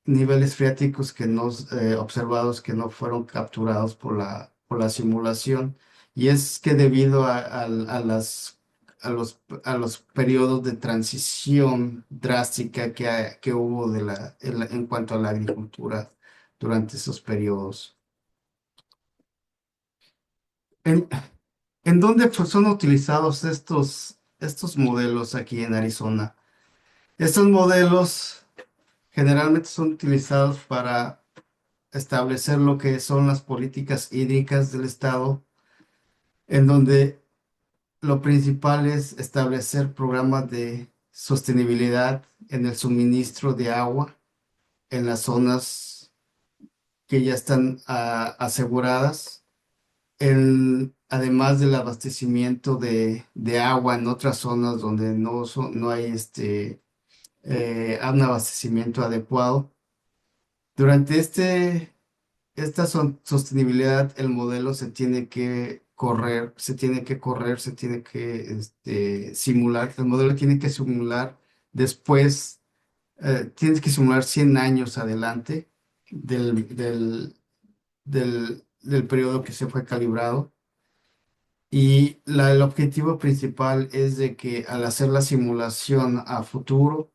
Speaker 5: que no observados que no fueron capturados por la simulación. Y es que debido a los periodos de transición drástica que hubo en cuanto a la agricultura durante esos periodos. ¿En, en dónde pues, son utilizados estos modelos aquí en Arizona? Estos modelos generalmente son utilizados para establecer lo que son las políticas hídricas del estado, en donde lo principal es establecer programas de sostenibilidad en el suministro de agua en las zonas que ya están aseguradas, además del abastecimiento de agua en otras zonas donde no hay un abastecimiento adecuado. Durante sostenibilidad, el modelo se tiene que correr, se tiene que simular, el modelo tiene que simular después, tienes que simular 100 años adelante del periodo que se fue calibrado. Y el objetivo principal es de que al hacer la simulación a futuro,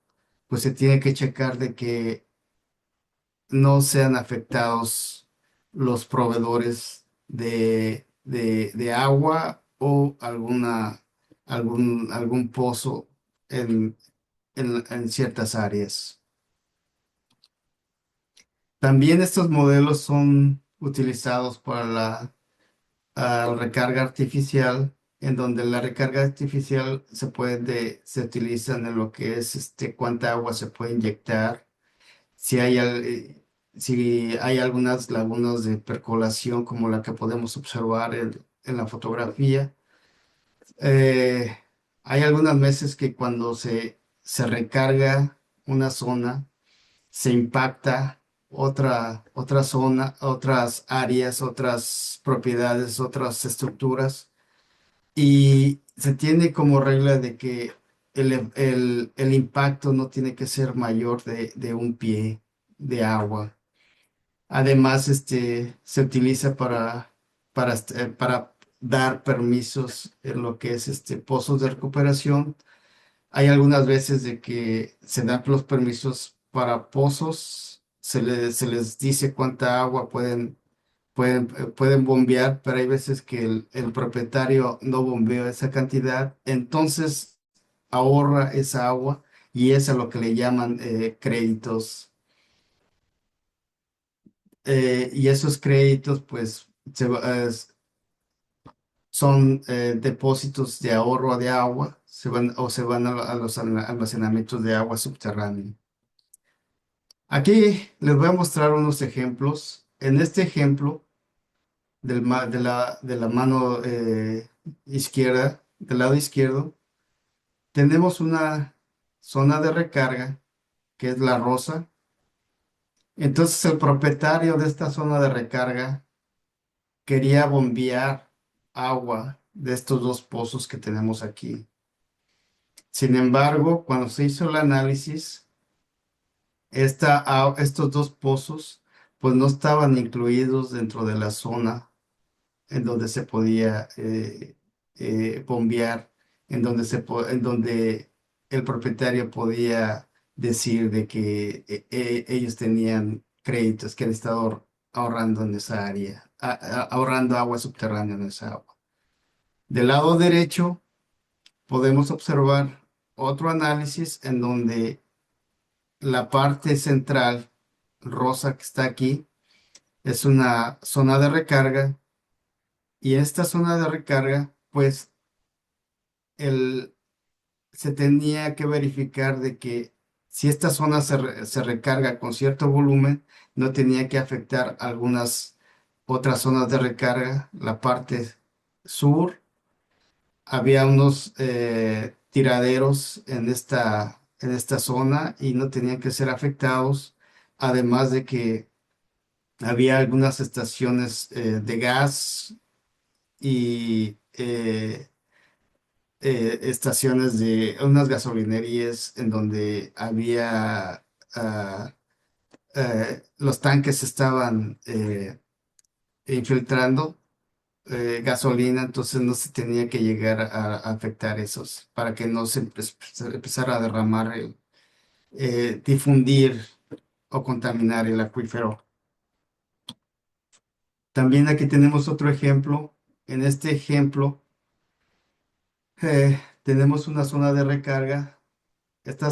Speaker 5: pues se tiene que checar de que no sean afectados los proveedores de agua o algún pozo en, en ciertas áreas. También estos modelos son utilizados para la recarga artificial, en donde la recarga artificial se utiliza en lo que es cuánta agua se puede inyectar, si si hay algunas lagunas de percolación como la que podemos observar en la fotografía. Eh, Hay algunas veces que cuando se recarga una zona, se impacta otra zona, otras áreas, otras propiedades, otras estructuras, y se tiene como regla de que el impacto no tiene que ser mayor de un pie de agua. Además, se utiliza para dar permisos en lo que es pozos de recuperación. Hay algunas veces de que se dan los permisos para pozos, se les dice cuánta agua pueden bombear, pero hay veces que el propietario no bombea esa cantidad, entonces ahorra esa agua y es a lo que le llaman créditos. Y esos créditos, pues, son depósitos de ahorro de agua, se van a los almacenamientos de agua subterránea. Aquí les voy a mostrar unos ejemplos. En este ejemplo, de la mano izquierda, del lado izquierdo, tenemos una zona de recarga, que es la rosa. Entonces, el propietario de esta zona de recarga quería bombear agua de estos dos pozos que tenemos aquí. Sin embargo, cuando se hizo el análisis, estos dos pozos pues no estaban incluidos dentro de la zona en donde se podía bombear, en donde el propietario podía decir de que ellos tenían créditos que han estado ahorrando en esa área, ahorrando agua subterránea en esa agua. Del lado derecho podemos observar otro análisis en donde la parte central rosa que está aquí es una zona de recarga, y en esta zona de recarga pues el, se tenía que verificar de que si esta zona se recarga con cierto volumen, no tenía que afectar algunas otras zonas de recarga. La parte sur, había unos tiraderos en esta zona y no tenían que ser afectados, además de que había algunas estaciones de gas y estaciones de unas gasolinerías en donde había los tanques estaban infiltrando gasolina, entonces no se tenía que llegar a afectar esos para que no se empezara a derramar, difundir o contaminar el acuífero. También aquí tenemos otro ejemplo. En este ejemplo tenemos una zona de recarga. Esta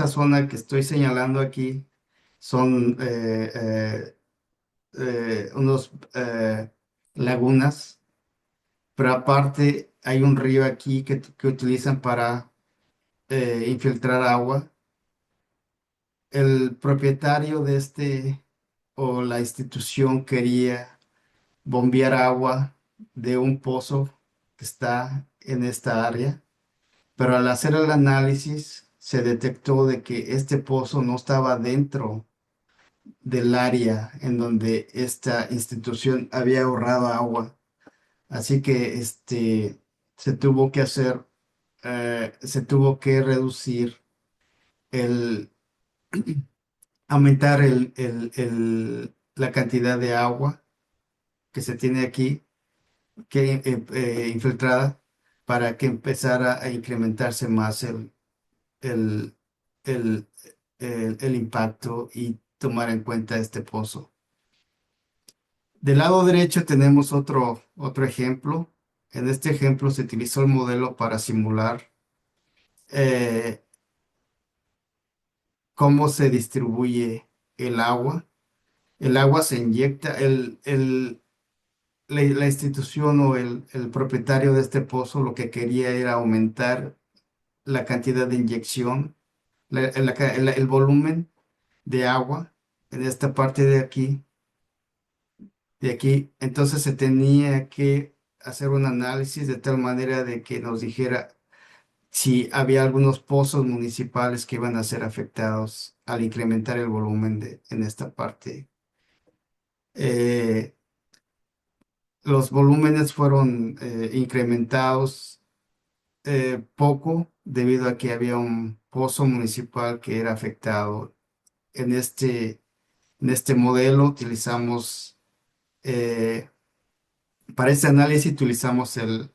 Speaker 5: zona que estoy señalando aquí son unos lagunas, pero aparte hay un río aquí que utilizan para infiltrar agua. El propietario de o la institución quería bombear agua de un pozo que está en esta área, pero al hacer el análisis se detectó de que este pozo no estaba dentro del área en donde esta institución había ahorrado agua. Así que se tuvo que hacer, se tuvo que reducir el, aumentar la cantidad de agua que se tiene aquí, infiltrada, para que empezara a incrementarse más el, el, el impacto y tomar en cuenta este pozo. Del lado derecho tenemos otro ejemplo. En este ejemplo se utilizó el modelo para simular eh, cómo se distribuye el agua. El agua se inyecta, la institución o el propietario de este pozo lo que quería era aumentar la cantidad de inyección, el volumen de agua en esta parte de aquí. Entonces se tenía que hacer un análisis de tal manera de que nos dijera si había algunos pozos municipales que iban a ser afectados al incrementar el volumen en esta parte. Eh, los volúmenes fueron incrementados poco debido a que había un pozo municipal que era afectado. En en este modelo utilizamos, eh, para este análisis utilizamos el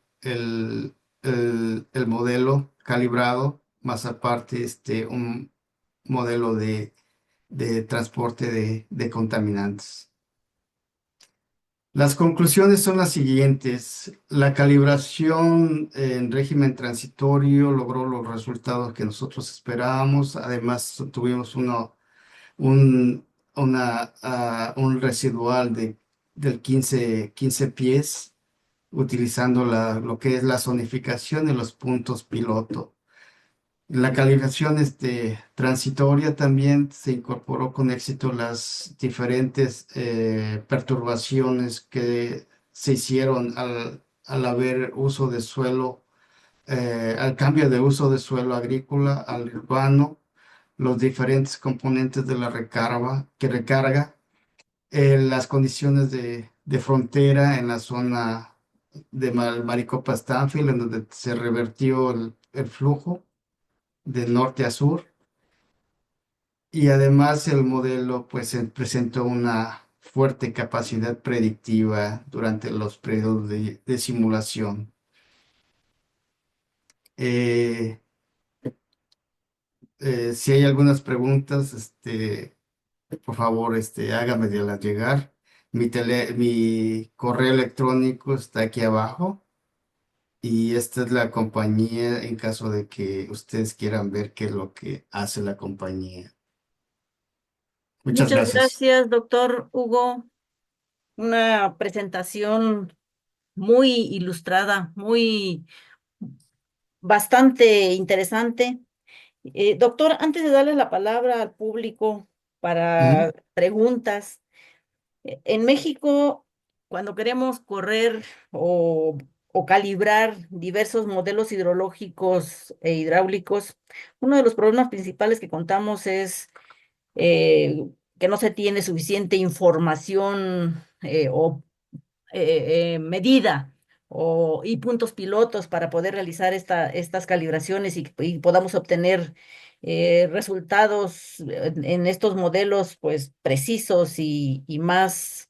Speaker 5: modelo calibrado, más aparte un modelo de transporte de contaminantes. Las conclusiones son las siguientes. La calibración en régimen transitorio logró los resultados que nosotros esperábamos. Además, tuvimos un, un residual del 15 pies, utilizando lo que es la zonificación de los puntos piloto. La calibración transitoria también se incorporó con éxito las diferentes perturbaciones que se hicieron al haber uso de suelo, al cambio de uso de suelo agrícola al urbano, los diferentes componentes de la recarga, las condiciones de frontera en la zona de Maricopa Stanfield, en donde se revertió el flujo de norte a sur, y además el modelo pues presentó una fuerte capacidad predictiva durante los periodos de simulación. Eh, si hay algunas preguntas, por favor, hágamelas llegar. Mi correo electrónico está aquí abajo y esta es la compañía en caso de que ustedes quieran ver qué es lo que hace la compañía. Muchas
Speaker 4: Muchas
Speaker 5: gracias.
Speaker 4: gracias, doctor Hugo. Una presentación muy ilustrada, muy bastante interesante. Doctor, antes de darle la palabra al público
Speaker 5: Ujú.
Speaker 4: para preguntas, en México, cuando queremos correr o calibrar diversos modelos hidrológicos e hidráulicos, uno de los problemas principales que contamos es que no se tiene suficiente información o medida y puntos pilotos para poder realizar estas calibraciones y podamos obtener resultados en estos modelos pues precisos y más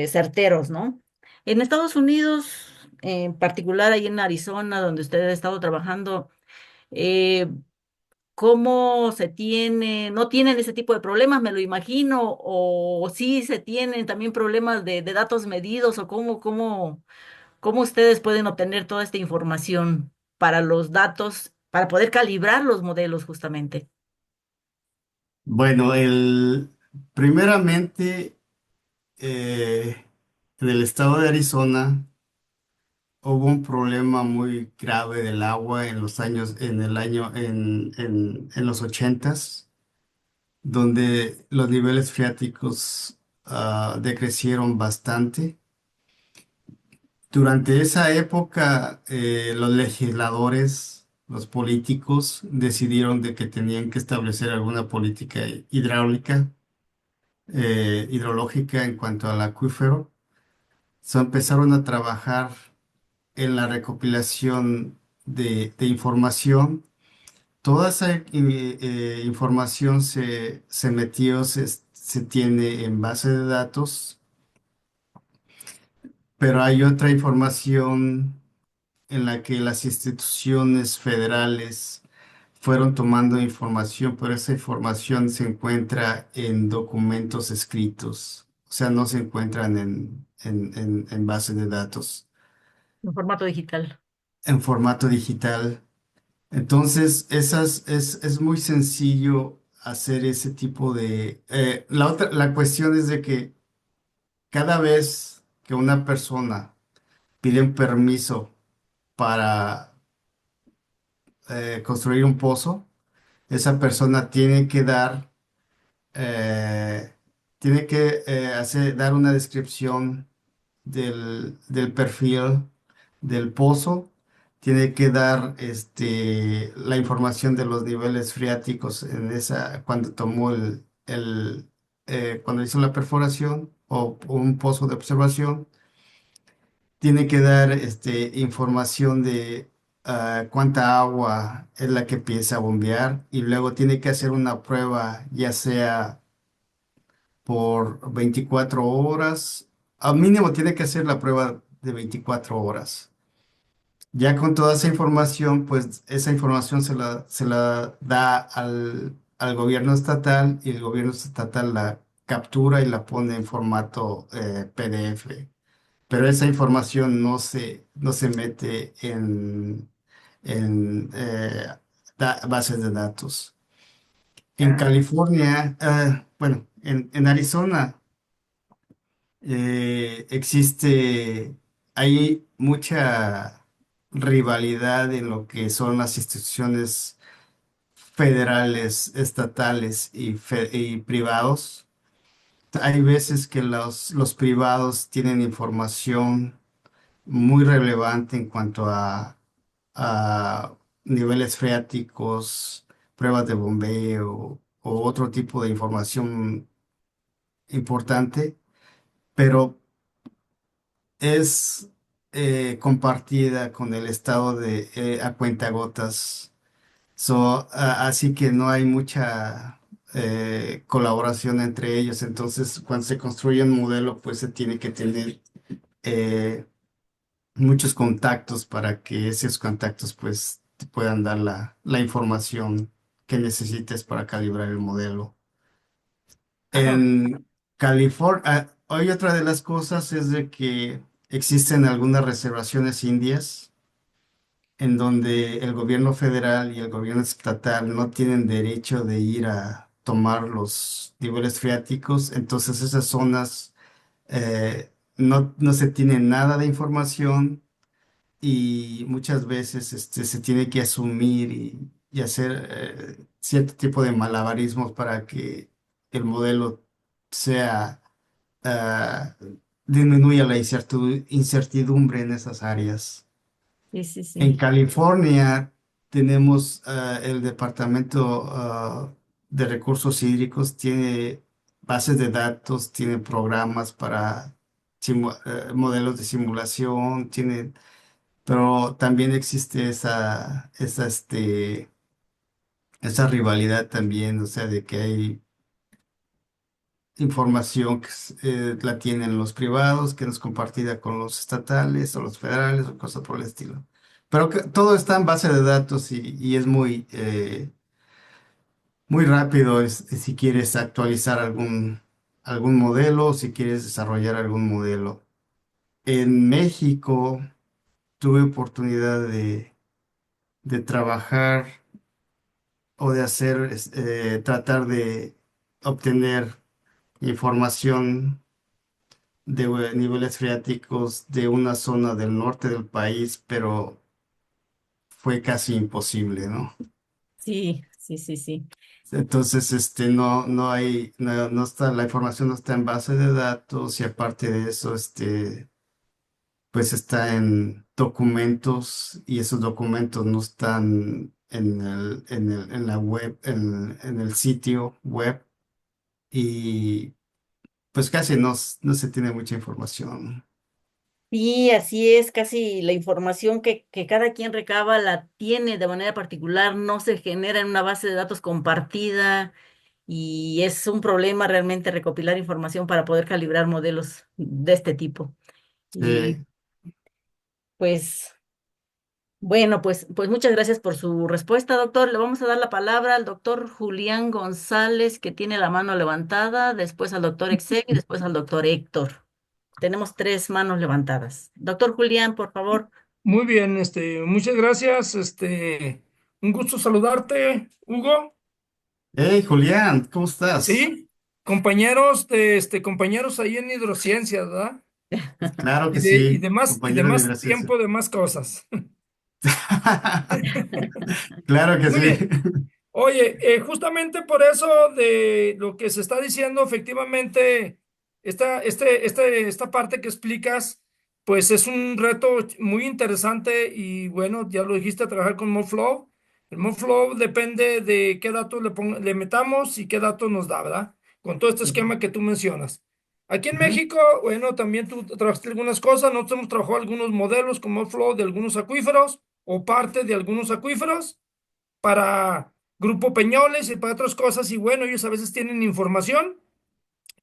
Speaker 4: certeros, ¿no? En Estados Unidos, en particular ahí en Arizona, donde usted ha estado trabajando, eh, ¿cómo se tiene? ¿No tienen ese tipo de problemas, me lo imagino? ¿O sí se tienen también problemas de datos medidos? ¿O cómo ustedes pueden obtener toda esta información para los datos, para poder calibrar los modelos justamente?
Speaker 5: Bueno, primeramente, en el estado de Arizona hubo un problema muy grave del agua en los ochentas, donde los niveles freáticos decrecieron bastante. Durante esa época, los legisladores, los políticos, decidieron de que tenían que establecer alguna política hidráulica, hidrológica en cuanto al acuífero. So, empezaron a trabajar en la recopilación de información. Toda esa información se metió, se tiene en base de datos, pero hay otra información en la que las instituciones federales fueron tomando información, pero esa información se encuentra en documentos escritos, o sea, no se encuentran en base de datos,
Speaker 4: En formato digital.
Speaker 5: en formato digital. Entonces, es muy sencillo hacer ese tipo de... la cuestión es de que cada vez que una persona pide un permiso para construir un pozo, esa persona eh, tiene que dar una descripción del perfil del pozo, tiene que dar la información de los niveles freáticos cuando tomó cuando hizo la perforación o un pozo de observación, tiene que dar información de cuánta agua es la que piensa bombear y luego tiene que hacer una prueba, ya sea por 24 horas, al mínimo tiene que hacer la prueba de 24 horas. Ya con toda esa información, pues esa información se la da al gobierno estatal y el gobierno estatal la captura y la pone en formato PDF. Pero esa información no se mete en bases de datos. En
Speaker 4: Ya.
Speaker 5: California, bueno, en Arizona hay mucha rivalidad en lo que son las instituciones federales, estatales y privados. Hay veces que los privados tienen información muy relevante en cuanto a niveles freáticos, pruebas de bombeo o otro tipo de información importante, pero es compartida con el estado a cuentagotas. Así que no hay mucha colaboración entre ellos. Entonces, cuando se construye un modelo, pues se tiene que tener eh, muchos contactos para que esos contactos pues te puedan dar la información que necesites para calibrar el modelo.
Speaker 4: Ajá.
Speaker 5: En California, hoy otra de las cosas es de que existen algunas reservaciones indias en donde el gobierno federal y el gobierno estatal no tienen derecho de ir a tomar los niveles freáticos, entonces esas zonas no se tiene nada de información y muchas veces se tiene que asumir y hacer cierto tipo de malabarismos para que el modelo sea, ah, disminuya la incertidumbre en esas áreas.
Speaker 4: Sí, sí,
Speaker 5: En
Speaker 4: sí.
Speaker 5: California tenemos el Departamento de Recursos Hídricos, tiene bases de datos, tiene programas para modelos de simulación, pero también existe esa rivalidad también, o sea, de que hay información que la tienen los privados, que no es compartida con los estatales o los federales o cosas por el estilo. Pero que todo está en base de datos y es muy rápido si quieres actualizar algún modelo, si quieres desarrollar algún modelo. En México tuve oportunidad de trabajar o de tratar de obtener información niveles freáticos de una zona del norte del país, pero fue casi imposible, ¿no?
Speaker 4: Sí, sí, sí, sí.
Speaker 5: Entonces, no hay, no está, la información no está en base de datos y aparte de eso, pues está en documentos y esos documentos no están en la web, en el sitio web y pues casi no se tiene mucha información.
Speaker 4: Sí, así es, casi la información que cada quien recaba la tiene de manera particular, no se genera en una base de datos compartida y es un problema realmente recopilar información para poder calibrar modelos de este tipo. Y
Speaker 5: Sí.
Speaker 4: pues, bueno, pues muchas gracias por su respuesta, doctor. Le vamos a dar la palabra al doctor Julián González, que tiene la mano levantada, después al doctor Excel y después al doctor Héctor. Tenemos tres manos levantadas. Doctor Julián, por favor.
Speaker 6: Muy bien, muchas gracias. Un gusto saludarte, Hugo.
Speaker 5: Hey, Julián, ¿cómo estás?
Speaker 6: Sí, compañeros ahí en hidrociencias, ¿verdad?
Speaker 5: Claro
Speaker 6: Y
Speaker 5: que
Speaker 6: de, y
Speaker 5: sí,
Speaker 6: de más, y de
Speaker 5: compañero de
Speaker 6: más
Speaker 5: Hidrociencia.
Speaker 6: tiempo, de más cosas.
Speaker 5: Claro que
Speaker 6: Muy
Speaker 5: sí.
Speaker 6: bien. Oye, justamente por eso de lo que se está diciendo, efectivamente, esta parte que explicas, pues es un reto muy interesante y bueno, ya lo dijiste, trabajar con Monflow. El Monflow depende de qué datos le metamos y qué datos nos da, ¿verdad? Con todo este esquema que tú mencionas. Aquí en
Speaker 5: Ujú.
Speaker 6: México, bueno, también tú trabajaste algunas cosas, nosotros hemos trabajado algunos modelos con Monflow de algunos acuíferos o parte de algunos acuíferos para Grupo Peñoles y para otras cosas. Y bueno, ellos a veces tienen información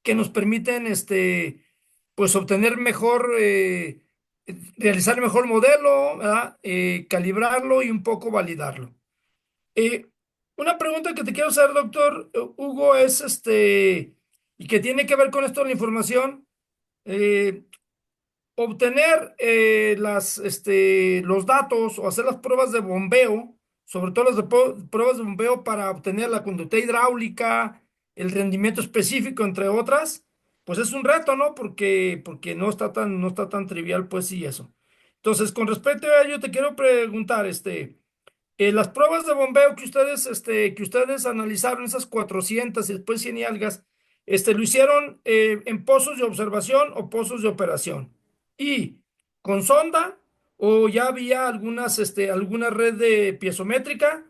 Speaker 6: que nos permiten, pues obtener mejor, realizar mejor modelo, ¿verdad? Calibrarlo y un poco validarlo. Eh, una pregunta que te quiero hacer, doctor Hugo, es y que tiene que ver con esto de la información. eh, Obtener los datos o hacer las pruebas de bombeo, sobre todo las pruebas de bombeo para obtener la conducta hidráulica, el rendimiento específico, entre otras, pues es un reto, ¿no? Porque no está tan trivial, pues sí, eso. Entonces, con respecto a ello, te quiero preguntar, las pruebas de bombeo que ustedes analizaron, esas 400 y después 100 y algas, lo hicieron en pozos de observación o pozos de operación. Y con sonda o ya había alguna red de piezométrica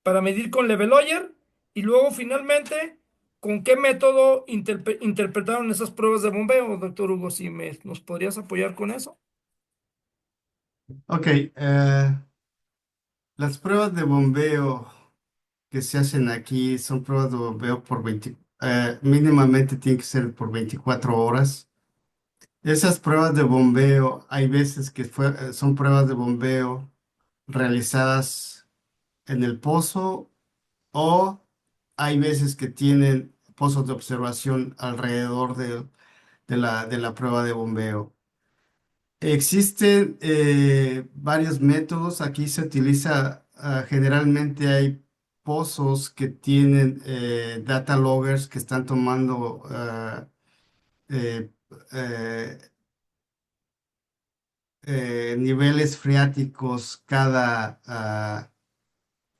Speaker 6: para medir con level oyer. Y luego finalmente, ¿con qué método interpretaron esas pruebas de bombeo, doctor Hugo? Si nos podrías apoyar con eso.
Speaker 5: Ok, las pruebas de bombeo que se hacen aquí son pruebas de bombeo mínimamente tienen que ser por 24 horas. Esas pruebas de bombeo, hay veces que son pruebas de bombeo realizadas en el pozo o hay veces que tienen pozos de observación alrededor de la prueba de bombeo. Existen varios métodos. Aquí se utiliza, generalmente hay pozos que tienen data loggers que están tomando eh, eh, niveles freáticos cada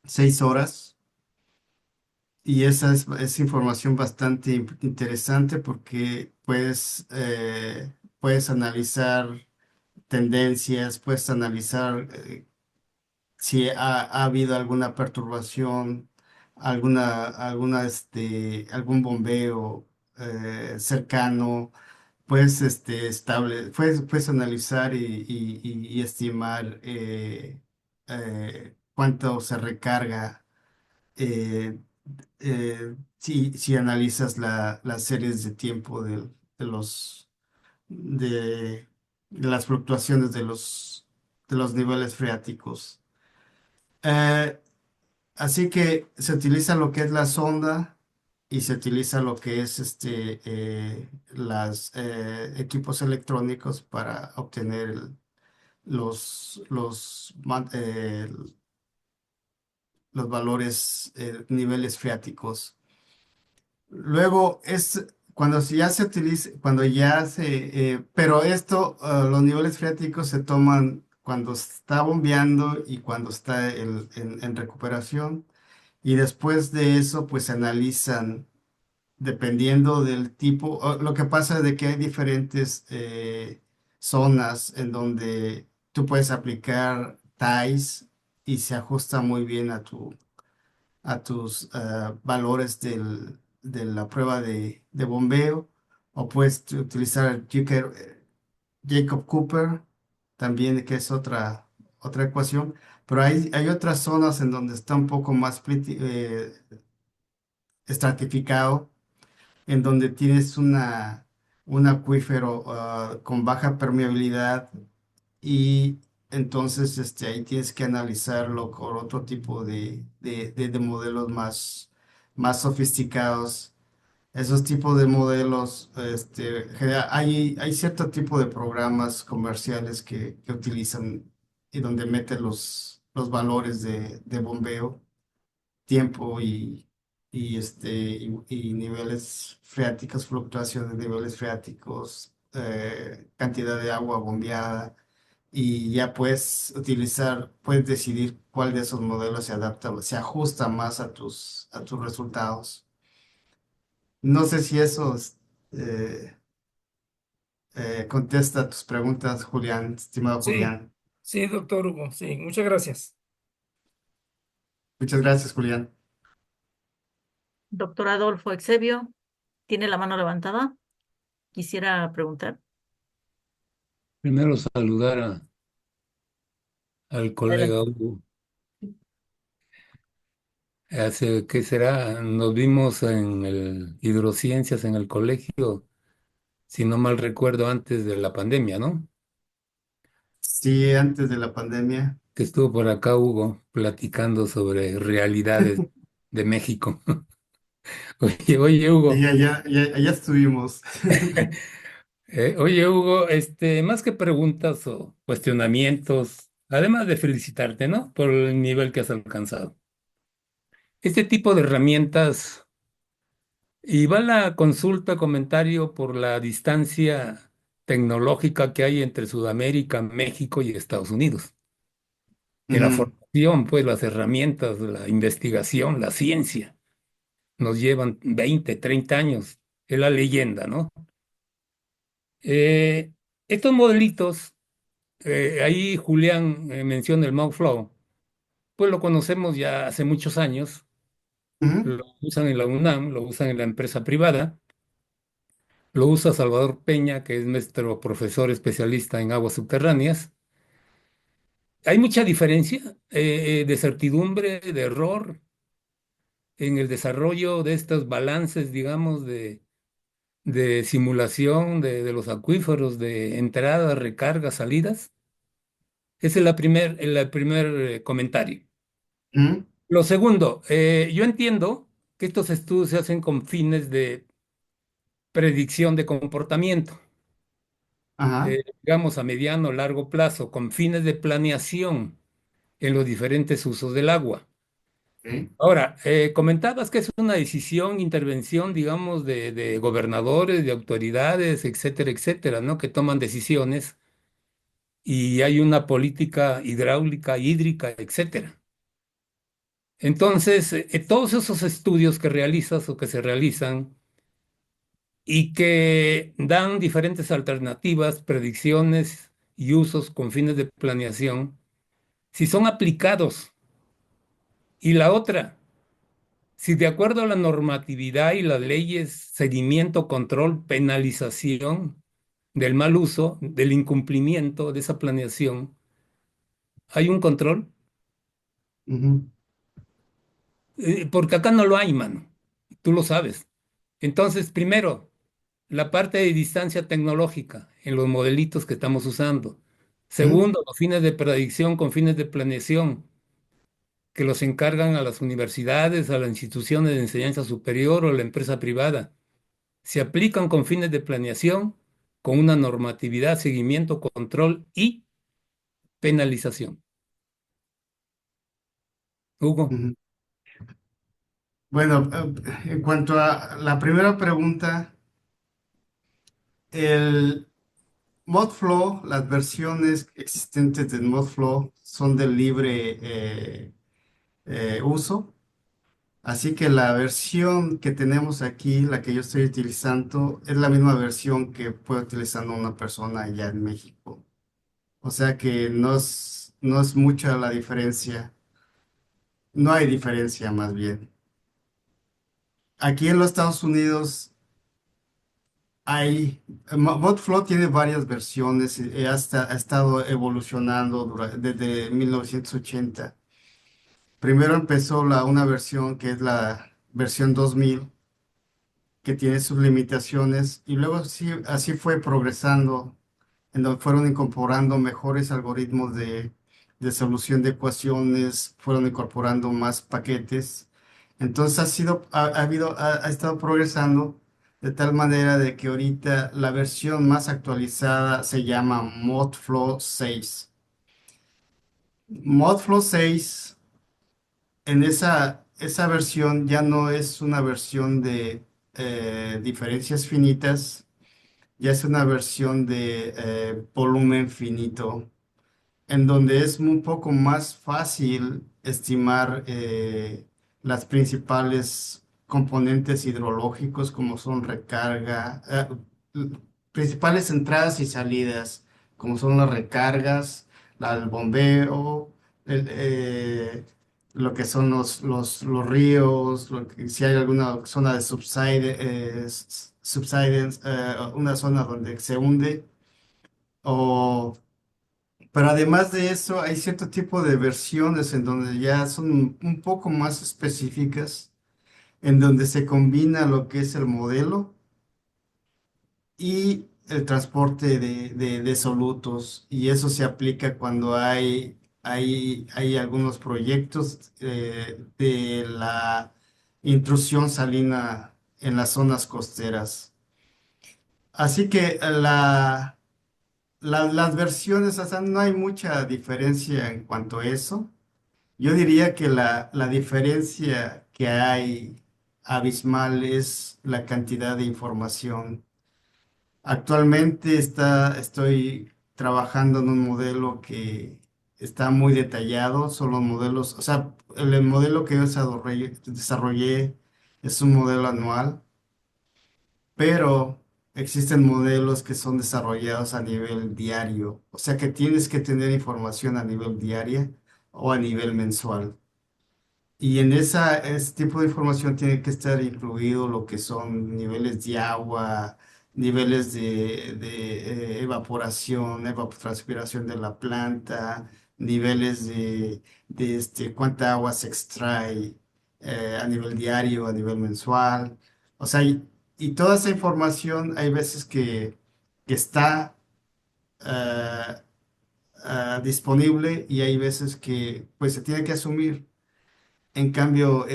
Speaker 5: 6 horas. Y esa es información bastante interesante porque puedes analizar tendencias, puedes analizar si ha habido alguna perturbación, algún bombeo cercano, puedes analizar y estimar cuánto se recarga eh, si analizas las series de tiempo de los de las fluctuaciones de los niveles freáticos. Eh, Así que se utiliza lo que es la sonda y se utiliza lo que es los equipos electrónicos para obtener los valores, niveles freáticos. Luego, ya se utiliza, cuando ya se, pero esto, los niveles freáticos se toman cuando está bombeando y cuando está en recuperación. Y después de eso, pues se analizan dependiendo del tipo. Lo que pasa es de que hay diferentes zonas en donde tú puedes aplicar ties y se ajusta muy bien a tus valores de la prueba de bombeo. O puedes utilizar Jacob Cooper también, que es otra ecuación. Pero hay otras zonas en donde está un poco más estratificado, en donde tienes un acuífero con baja permeabilidad, y entonces ahí tienes que analizarlo con otro tipo de modelos más sofisticados. Esos tipos de modelos, hay cierto tipo de programas comerciales que utilizan y donde meten los valores de bombeo, tiempo y niveles freáticos, fluctuaciones de niveles freáticos, cantidad de agua bombeada, y ya puedes decidir cuál de esos modelos se adapta, se ajusta más a tus resultados. No sé si eso eh, contesta tus preguntas, Julián, estimado
Speaker 6: Sí,
Speaker 5: Julián.
Speaker 6: sí, doctor Hugo, sí, muchas gracias.
Speaker 5: Muchas gracias, Julián.
Speaker 4: Doctor Adolfo Exebio, tiene la mano levantada. Quisiera preguntar.
Speaker 7: Primero saludar al
Speaker 4: Adelante.
Speaker 7: colega Hugo. Hace, ¿qué será? Nos vimos en el Hidrociencias en el colegio, si no mal recuerdo, antes de la pandemia, ¿no?
Speaker 5: Sí, antes de la pandemia.
Speaker 7: Que estuvo por acá Hugo platicando sobre realidades de México. Oye,
Speaker 5: Y
Speaker 7: Hugo,
Speaker 5: allá estuvimos.
Speaker 7: oye, Hugo, más que preguntas o cuestionamientos, además de felicitarte, ¿no? Por el nivel que has alcanzado. Este tipo de herramientas. Y va la consulta, comentario por la distancia tecnológica que hay entre Sudamérica, México y Estados Unidos. En la
Speaker 5: Ujú,
Speaker 7: formación, pues las herramientas, la investigación, la ciencia, nos llevan 20, 30 años. Es la leyenda, ¿no? Eh, Estos modelitos, ahí Julián menciona el Flow, pues lo conocemos ya hace muchos años,
Speaker 5: ujú,
Speaker 7: lo usan en la UNAM, lo usan en la empresa privada. Lo usa Salvador Peña, que es nuestro profesor especialista en aguas subterráneas. Hay mucha diferencia de certidumbre, de error en el desarrollo de estos balances, digamos, de simulación de los acuíferos, de entradas, recargas, salidas. Ese es el primer comentario.
Speaker 5: ujú.
Speaker 7: Lo segundo, yo entiendo que estos estudios se hacen con fines de predicción de comportamiento.
Speaker 5: Ajá.
Speaker 7: Digamos, a mediano o largo plazo, con fines de planeación en los diferentes usos del agua.
Speaker 5: Ok.
Speaker 7: Ahora, comentabas que es una decisión, intervención, digamos, de gobernadores, de autoridades, etcétera, etcétera, ¿no? Que toman decisiones y hay una política hidráulica, hídrica, etcétera. Entonces, todos esos estudios que realizas o que se realizan y que dan diferentes alternativas, predicciones y usos con fines de planeación, si son aplicados. Y la otra, si de acuerdo a la normatividad y las leyes, seguimiento, control, penalización del mal uso, del incumplimiento de esa planeación, hay un control.
Speaker 5: Ujú,
Speaker 7: Porque acá no lo hay, mano. Tú lo sabes. Entonces, primero, la parte de distancia tecnológica en los modelitos que estamos usando.
Speaker 5: ujú,
Speaker 7: Segundo, los fines de predicción con fines de planeación, que los encargan a las universidades, a las instituciones de enseñanza superior o la empresa privada. Se aplican con fines de planeación, con una normatividad, seguimiento, control y penalización. Hugo,
Speaker 5: ujú. Bueno, en cuanto a la primera pregunta, El Modflow, las versiones existentes del Modflow son de libre uso. Así que la versión que tenemos aquí, la que yo estoy utilizando, es la misma versión que puede utilizar una persona allá en México. O sea que no es mucha la diferencia. No hay diferencia más bien. Aquí en los Estados Unidos Modflow tiene varias versiones y ha estado evolucionando desde 1980. Primero empezó una versión que es la versión 2000 que tiene sus limitaciones y luego sí, así fue progresando, en donde fueron incorporando mejores algoritmos de solución de ecuaciones, fueron incorporando más paquetes. Entonces ha estado progresando de tal manera de que ahorita la versión más actualizada se llama Modflow 6. Modflow 6 en esa versión ya no es una versión de diferencias finitas, ya es una versión de volumen finito, en donde es un poco más fácil estimar las principales componentes hidrológicos como son principales entradas y salidas, como son las recargas, el bombeo, el, eh, lo que son los ríos, si hay alguna zona de subsidence, una zona donde se hunde, o pero además de eso, hay cierto tipo de versiones en donde ya son un poco más específicas, en donde se combina lo que es el modelo y el transporte de solutos. Y eso se aplica cuando hay algunos proyectos de la intrusión salina en las zonas costeras. Así que las versiones, o sea, no hay mucha diferencia en cuanto a eso. Yo diría que la diferencia que hay abismal es la cantidad de información. Actualmente estoy trabajando en un modelo que está muy detallado, son los modelos, o sea, el modelo que yo desarrollé es un modelo anual, pero existen modelos que son desarrollados a nivel diario, o sea que tienes que tener información a nivel diaria o a nivel mensual. Y en ese tipo de información tiene que estar incluido lo que son niveles de agua, niveles de evaporación, evapotranspiración de la planta, niveles cuánta agua se extrae a nivel diario, a nivel mensual. O sea, y toda esa información hay veces que está eh, disponible y hay veces que pues se tiene que asumir. En cambio,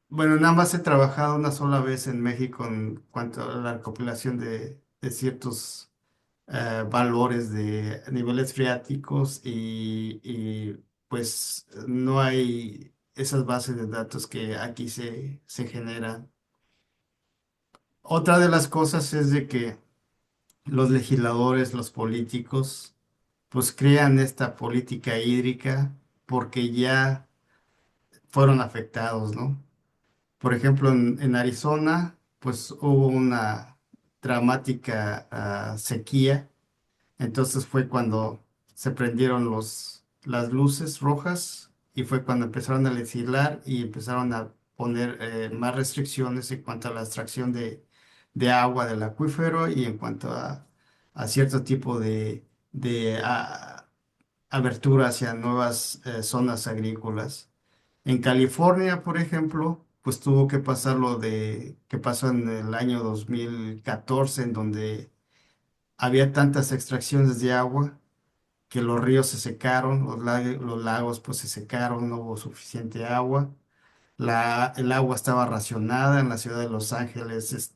Speaker 5: bueno, nada más he trabajado una sola vez en México en cuanto a la recopilación de ciertos valores de niveles freáticos pues no hay esas bases de datos que aquí se generan. Otra de las cosas es de que los legisladores, los políticos, pues crean esta política hídrica porque ya fueron afectados, ¿no? Por ejemplo, en Arizona, pues hubo una dramática sequía. Entonces fue cuando se prendieron las luces rojas y fue cuando empezaron a legislar y empezaron a poner más restricciones en cuanto a la extracción de agua del acuífero y en cuanto a cierto tipo de abertura hacia nuevas zonas agrícolas. En California, por ejemplo, pues tuvo que pasar lo que pasó en el año 2014, en donde había tantas extracciones de agua que los ríos se secaron, los lagos pues se secaron, no hubo suficiente agua. El agua estaba racionada en la ciudad de Los Ángeles,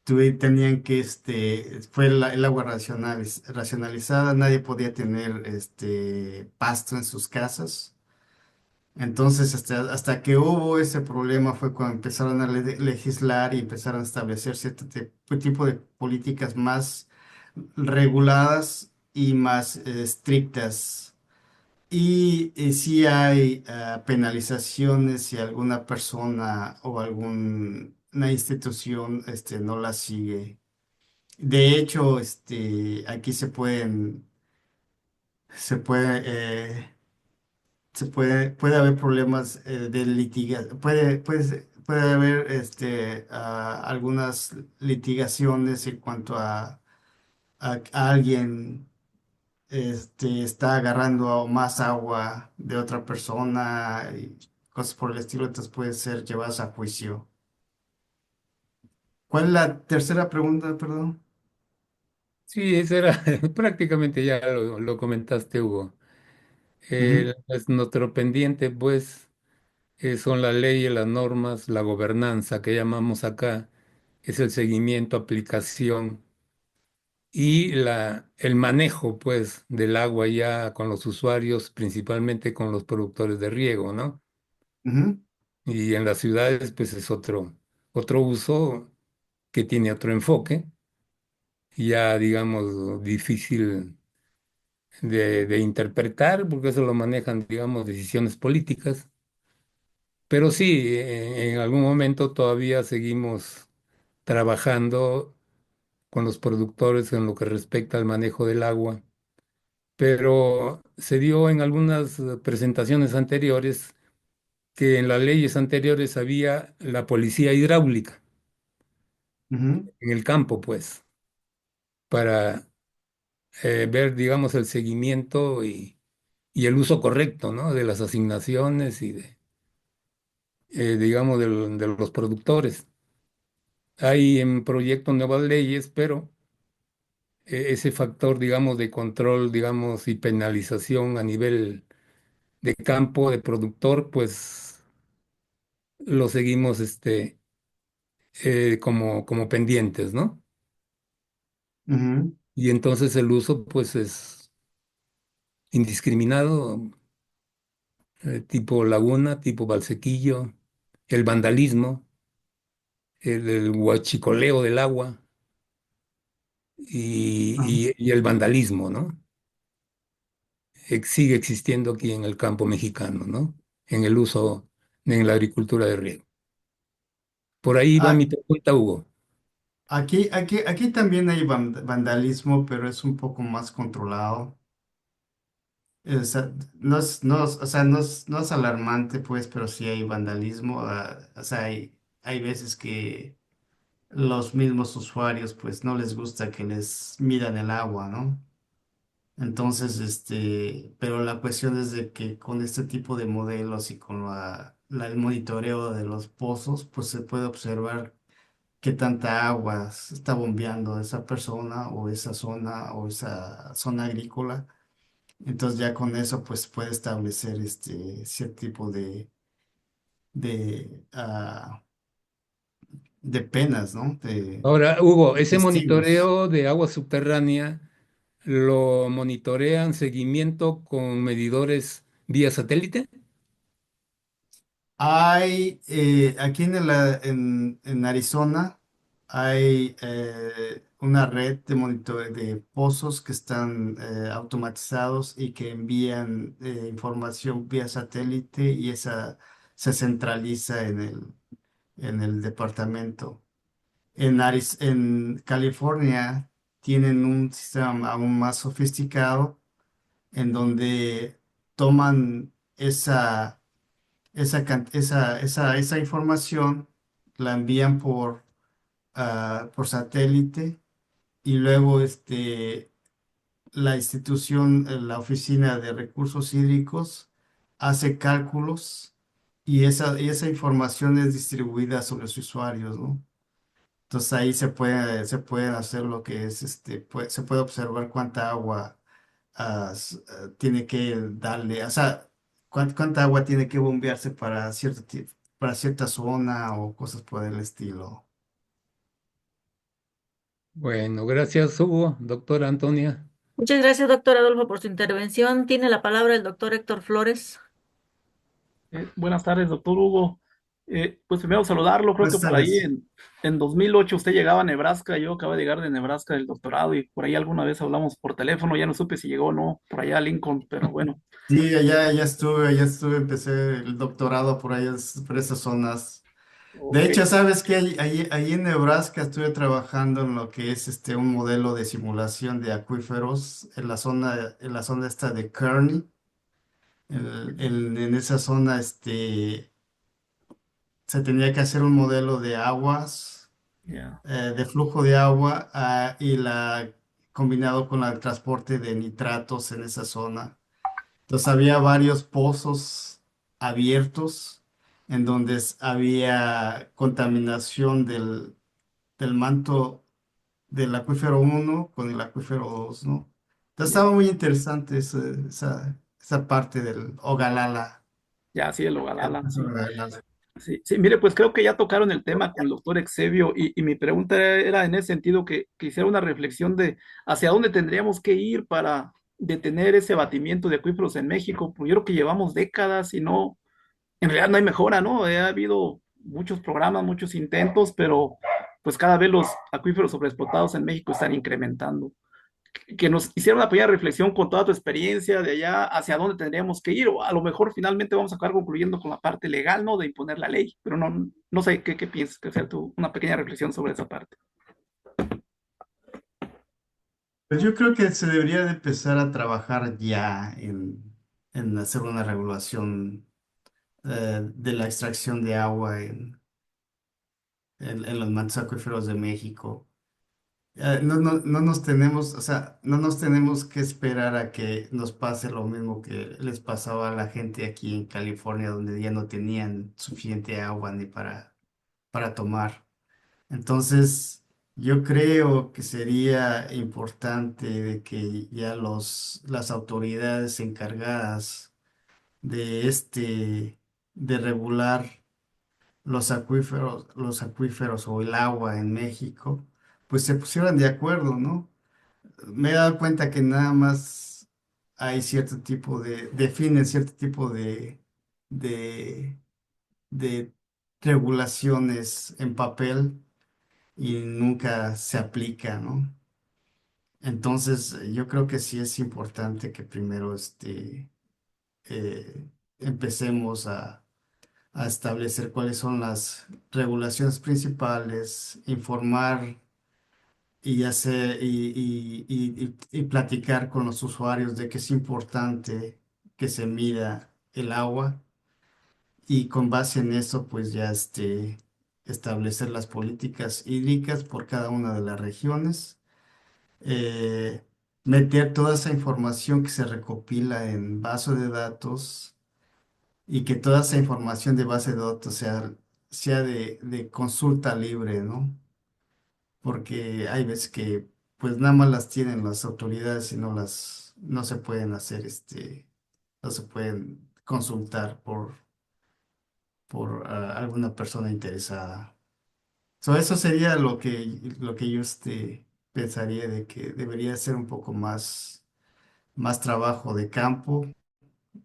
Speaker 5: tenían que, fue el agua racionalizada, nadie podía tener pasto en sus casas. Entonces, hasta que hubo ese problema fue cuando empezaron a legislar y empezaron a establecer cierto tipo de políticas más reguladas y más estrictas. Y sí hay penalizaciones si alguna persona o alguna institución no la sigue. De hecho, aquí se puede, puede haber problemas de litigación, puede haber algunas litigaciones en cuanto a alguien está agarrando más agua de otra persona y cosas por el estilo, entonces pueden ser llevadas a juicio. ¿Cuál es la tercera pregunta, perdón?
Speaker 7: Sí, eso era prácticamente ya lo comentaste, Hugo.
Speaker 5: Ujú,
Speaker 7: Pues, nuestro pendiente, pues, son la ley, las normas, la gobernanza que llamamos acá, es el seguimiento, aplicación y el manejo, pues, del agua ya con los usuarios, principalmente con los productores de riego, ¿no?
Speaker 5: ujú,
Speaker 7: Y en las ciudades, pues, es otro uso que tiene otro enfoque, ya, digamos, difícil de interpretar, porque eso lo manejan, digamos, decisiones políticas. Pero sí, en algún momento todavía seguimos trabajando con los productores en lo que respecta al manejo del agua, pero se dio en algunas presentaciones anteriores que en las leyes anteriores había la policía hidráulica
Speaker 5: ujú,
Speaker 7: en el campo, pues, para ver, digamos, el seguimiento y el uso correcto, ¿no? De las asignaciones y digamos, de los productores. Hay en proyecto nuevas leyes, pero ese factor, digamos, de control, digamos, y penalización a nivel de campo, de productor, pues lo seguimos como pendientes, ¿no?
Speaker 5: ujú.
Speaker 7: Y entonces el uso, pues, es indiscriminado, tipo laguna, tipo Valsequillo, el vandalismo, el huachicoleo del agua
Speaker 5: Ah,
Speaker 7: y el vandalismo, ¿no? Sigue existiendo aquí en el campo mexicano, ¿no? En el uso, en la agricultura de riego. Por ahí va
Speaker 5: ah,
Speaker 7: mi pregunta, Hugo.
Speaker 5: aquí también hay vandalismo, pero es un poco más controlado. O sea, o sea, no es alarmante, pues, pero sí hay vandalismo. O sea, hay veces que los mismos usuarios, pues, no les gusta que les midan el agua, ¿no? Entonces, pero la cuestión es de que con este tipo de modelos y con el monitoreo de los pozos, pues se puede observar qué tanta agua se está bombeando esa persona o esa zona agrícola. Entonces ya con eso pues puede establecer cierto tipo de, ah, de penas, ¿no?
Speaker 7: Ahora, Hugo, ese
Speaker 5: Castigos.
Speaker 7: monitoreo de agua subterránea lo monitorean seguimiento con medidores vía satélite.
Speaker 5: Hay, aquí en Arizona, hay una red de monitoreo de pozos que están automatizados y que envían información vía satélite y esa se centraliza en el departamento. En California tienen un sistema aún más sofisticado en donde toman esa información, la envían por satélite y luego la institución, la Oficina de Recursos Hídricos, hace cálculos y esa información es distribuida sobre los usuarios, ¿no? Entonces ahí se puede hacer lo que es, se puede observar cuánta agua tiene que darle, o sea, cuánta agua tiene que bombearse para para cierta zona o cosas por el estilo.
Speaker 7: Bueno, gracias, Hugo, doctora Antonia.
Speaker 4: Muchas gracias, doctor Adolfo, por su intervención. Tiene la palabra el doctor Héctor Flores.
Speaker 8: Buenas tardes, doctor Hugo. Pues primero saludarlo, creo que
Speaker 5: Buenas
Speaker 8: por ahí
Speaker 5: tardes.
Speaker 8: en 2008 usted llegaba a Nebraska, yo acabo de llegar de Nebraska del doctorado y por ahí alguna vez hablamos por teléfono, ya no supe si llegó o no, por allá a Lincoln, pero bueno.
Speaker 5: Sí, allá estuve, empecé el doctorado por allá, por esas zonas. De
Speaker 8: Ok,
Speaker 5: hecho, ¿sabes qué? Ahí en Nebraska estuve trabajando en lo que es un modelo de simulación de acuíferos en la zona esta de Kearney. En esa zona se tenía que hacer un modelo de aguas,
Speaker 8: ya.
Speaker 5: de flujo de agua, combinado con el transporte de nitratos en esa zona. Entonces había varios pozos abiertos en donde había contaminación del manto del acuífero uno con el acuífero 2, ¿no? Entonces
Speaker 8: Ya,
Speaker 5: estaba muy interesante esa parte del Ogalala.
Speaker 8: ya, sí, el Ogalala,
Speaker 5: Esa
Speaker 8: sí.
Speaker 5: Ogalala.
Speaker 8: Sí, sí, mire, pues creo que ya tocaron el tema con el doctor Exebio y mi pregunta era en ese sentido que hiciera una reflexión de hacia dónde tendríamos que ir para detener ese abatimiento de acuíferos en México, porque yo creo que llevamos décadas y no, en realidad no hay mejora, ¿no? Ha habido muchos programas, muchos intentos, pero pues cada vez los acuíferos sobreexplotados en México están incrementando. Que nos hiciera una pequeña reflexión con toda tu experiencia de allá hacia dónde tendríamos que ir, o a lo mejor finalmente vamos a acabar concluyendo con la parte legal, ¿no? De imponer la ley, pero no, no sé qué piensas, que sea tú una pequeña reflexión sobre esa parte.
Speaker 5: Pues yo creo que se debería de empezar a trabajar ya en hacer una regulación de la extracción de agua en los mantos acuíferos de México. No nos tenemos, o sea, no nos tenemos que esperar a que nos pase lo mismo que les pasaba a la gente aquí en California, donde ya no tenían suficiente agua ni para tomar. Entonces, yo creo que sería importante de que ya las autoridades encargadas de de regular los acuíferos o el agua en México, pues se pusieran de acuerdo, ¿no? Me he dado cuenta que nada más hay cierto tipo definen cierto tipo de, de regulaciones en papel y nunca se aplica, ¿no? Entonces, yo creo que sí es importante que primero empecemos a establecer cuáles son las regulaciones principales, informar y y platicar con los usuarios de que es importante que se mida el agua y con base en eso, pues ya establecer las políticas hídricas por cada una de las regiones, eh, meter toda esa información que se recopila en base de datos y que toda esa información de base de datos sea de consulta libre, ¿no? Porque hay veces que pues nada más las tienen las autoridades y no se pueden hacer no se pueden consultar por alguna persona interesada. Eso sería lo que yo pensaría de que debería ser un poco más trabajo de campo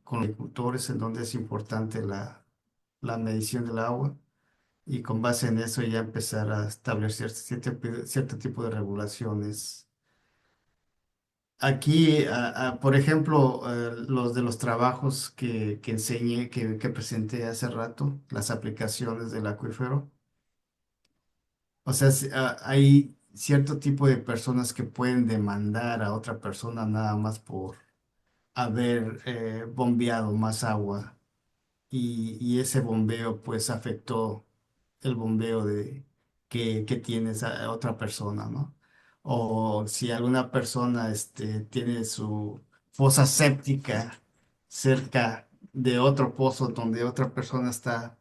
Speaker 5: con agricultores en donde es importante la medición del agua y con base en eso ya empezar a establecer cierto tipo de regulaciones. Aquí, por ejemplo, los de los trabajos que enseñé, que presenté hace rato, las aplicaciones del acuífero. O sea, hay cierto tipo de personas que pueden demandar a otra persona nada más por haber bombeado más agua y ese bombeo pues afectó el bombeo que tiene esa otra persona, ¿no? O si alguna persona tiene su fosa séptica cerca de otro pozo donde otra persona está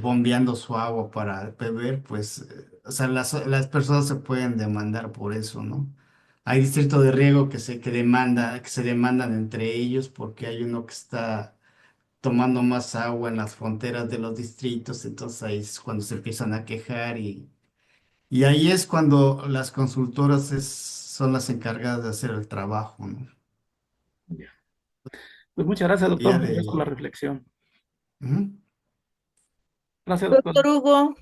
Speaker 5: bombeando su agua para beber, pues, o sea, las personas se pueden demandar por eso, ¿no? Hay distritos de riego que se demandan entre ellos porque hay uno que está tomando más agua en las fronteras de los distritos, entonces ahí es cuando se empiezan a quejar y ahí es cuando las consultoras son las encargadas de hacer el trabajo, ¿no?
Speaker 8: Pues muchas gracias,
Speaker 5: Ya
Speaker 8: doctor, gracias por la
Speaker 5: de,
Speaker 8: reflexión.
Speaker 5: Ujú.
Speaker 8: Gracias, doctor.
Speaker 4: Doctor Hugo,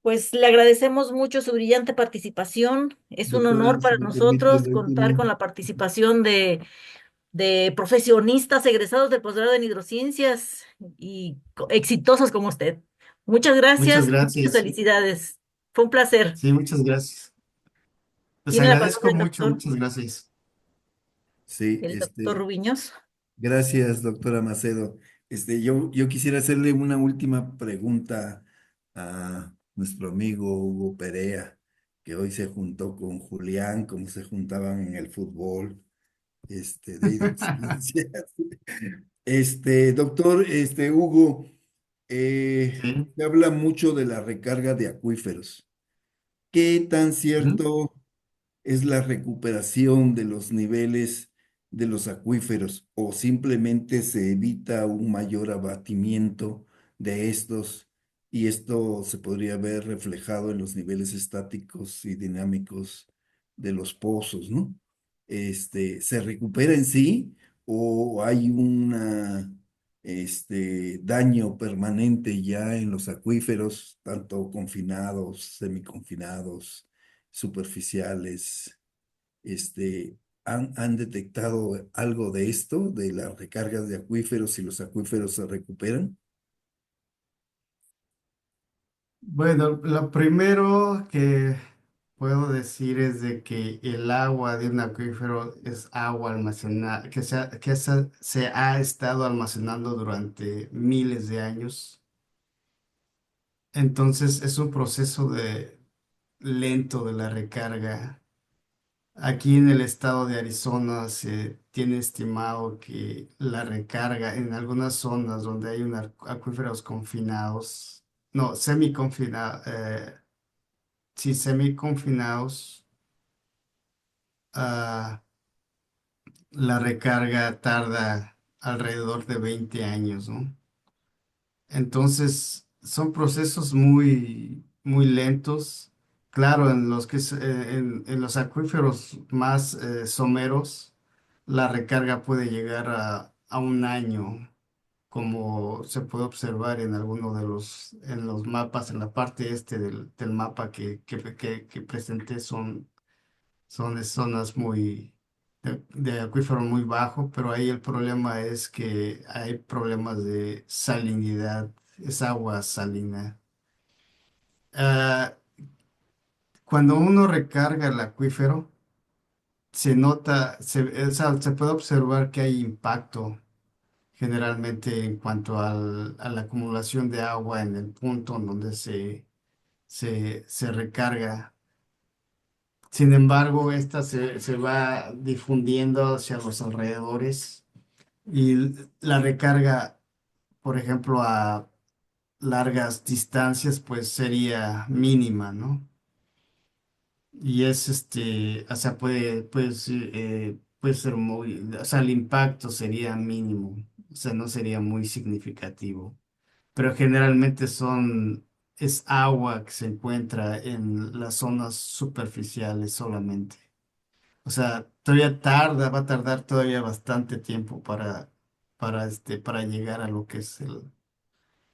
Speaker 4: pues le agradecemos mucho su brillante participación. Es un
Speaker 3: Doctora,
Speaker 4: honor
Speaker 3: si
Speaker 4: para
Speaker 3: me permite
Speaker 4: nosotros
Speaker 3: el
Speaker 4: contar
Speaker 3: último.
Speaker 4: con la participación de profesionistas egresados del posgrado en hidrociencias y exitosos como usted. Muchas
Speaker 5: Muchas
Speaker 4: gracias y muchas
Speaker 5: gracias.
Speaker 4: felicidades. Fue un placer.
Speaker 5: Sí, muchas gracias. Les
Speaker 4: Tiene la palabra
Speaker 5: agradezco mucho, muchas
Speaker 4: el
Speaker 5: gracias.
Speaker 3: Sí,
Speaker 4: doctor Rubiños.
Speaker 3: gracias, doctora Macedo. Yo quisiera hacerle una última pregunta a nuestro amigo Hugo Perea, que hoy se juntó con Julián, como se juntaban en el fútbol, de hidrociencias. Doctor, Hugo,
Speaker 5: Sí.
Speaker 3: se habla mucho de la recarga de acuíferos. ¿Qué tan
Speaker 5: Ujú.
Speaker 3: cierto es la recuperación de los niveles de los acuíferos o simplemente se evita un mayor abatimiento de estos y esto se podría ver reflejado en los niveles estáticos y dinámicos de los pozos, ¿no? ¿Se recupera en sí o hay daño permanente ya en los acuíferos, tanto confinados, semiconfinados, superficiales? ¿Han detectado algo de esto, de las recargas de acuíferos y los acuíferos se recuperan?
Speaker 5: Bueno, lo primero que puedo decir es de que el agua de un acuífero es agua almacenada, se ha estado almacenando durante miles de años. Entonces es un proceso lento de la recarga. Aquí en el estado de Arizona se tiene estimado que la recarga en algunas zonas donde hay acuíferos confinados, no, semiconfinados, sí, semiconfinados, ah, la recarga tarda alrededor de 20 años, ¿no? Entonces, son procesos muy, muy lentos. Claro, en los acuíferos más someros, la recarga puede llegar a un año, como se puede observar en alguno en los mapas, en la parte este del mapa que presenté, son de zonas de acuífero muy bajo, pero ahí el problema es que hay problemas de salinidad, es agua salina. Ah, cuando uno recarga el acuífero, se nota, o sea, se puede observar que hay impacto generalmente en cuanto a la acumulación de agua en el punto en donde se recarga. Sin embargo, esta se va difundiendo hacia los alrededores y la recarga, por ejemplo, a largas distancias, pues sería mínima, ¿no? Y es o sea, puede ser o sea, el impacto sería mínimo, o sea, no sería muy significativo, pero generalmente es agua que se encuentra en las zonas superficiales solamente. O sea, va a tardar todavía bastante tiempo para llegar a lo que es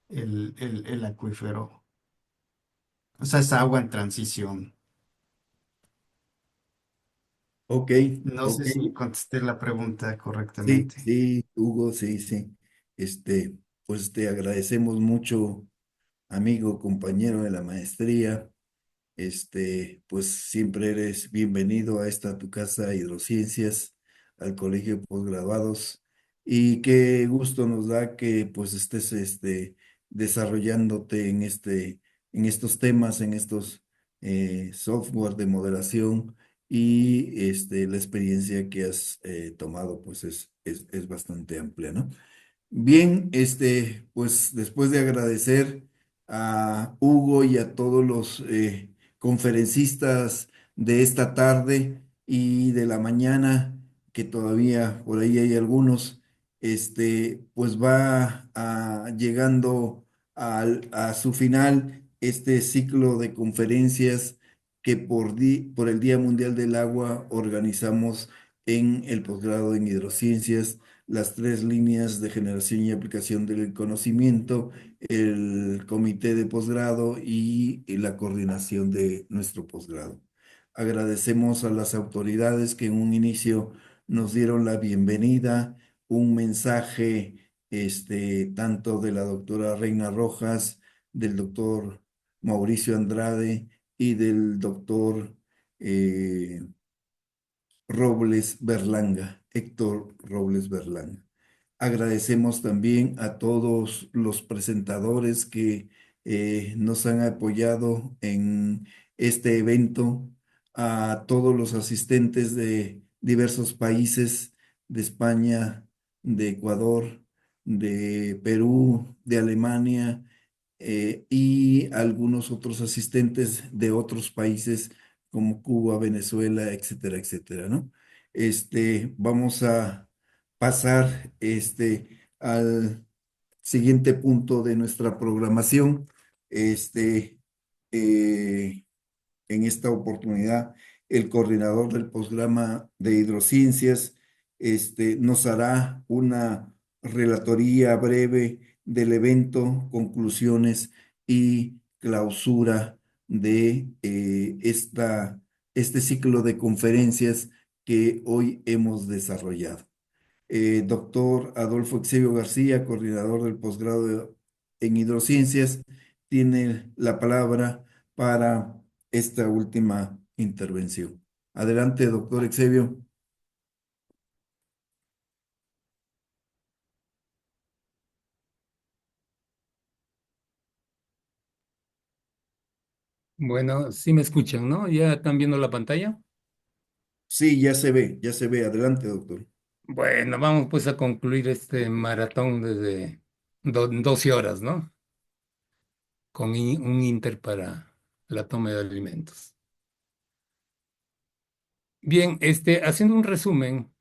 Speaker 5: el acuífero. O sea, es agua en transición.
Speaker 3: Ok,
Speaker 5: No sé
Speaker 3: ok.
Speaker 5: si contesté la pregunta
Speaker 3: Sí,
Speaker 5: correctamente.
Speaker 3: sí, Hugo, sí, sí. Este, pues te agradecemos mucho, amigo, compañero de la maestría. Pues siempre eres bienvenido a esta tu casa Hidrociencias, al Colegio de Posgraduados, y qué gusto nos da que pues estés desarrollándote en estos temas, en estos software de moderación y la experiencia que has tomado pues es bastante amplia, ¿no? Bien, pues después de agradecer a Hugo y a todos los conferencistas de esta tarde y de la mañana, que todavía por ahí hay algunos, pues va llegando a su final este ciclo de conferencias que por el Día Mundial del Agua organizamos en el posgrado en Hidrociencias las tres líneas de generación y aplicación del conocimiento, el comité de posgrado y la coordinación de nuestro posgrado. Agradecemos a las autoridades que en un inicio nos dieron la bienvenida, un mensaje tanto de la doctora Reina Rojas, del doctor Mauricio Andrade y del doctor eh, Robles Berlanga, Héctor Robles Berlanga. Agradecemos también a todos los presentadores que nos han apoyado en este evento, a todos los asistentes de diversos países, de España, de Ecuador, de Perú, de Alemania, y algunos otros asistentes de otros países como Cuba, Venezuela, etcétera, etcétera, ¿no? Vamos a pasar al siguiente punto de nuestra programación. Este, eh, en esta oportunidad, el coordinador del programa de hidrociencias nos hará una relatoría breve del evento, conclusiones y clausura de este ciclo de conferencias que hoy hemos desarrollado. Doctor Adolfo Exebio García, coordinador del posgrado en hidrociencias, tiene la palabra para esta última intervención. Adelante, doctor Exebio.
Speaker 7: Bueno, sí me escuchan, ¿no? ¿Ya están viendo la pantalla?
Speaker 3: Sí, ya se ve, ya se ve. Adelante, doctor.
Speaker 7: Bueno, vamos pues a concluir este maratón desde 12 horas, ¿no? Con un inter para la toma de alimentos. Bien, haciendo un resumen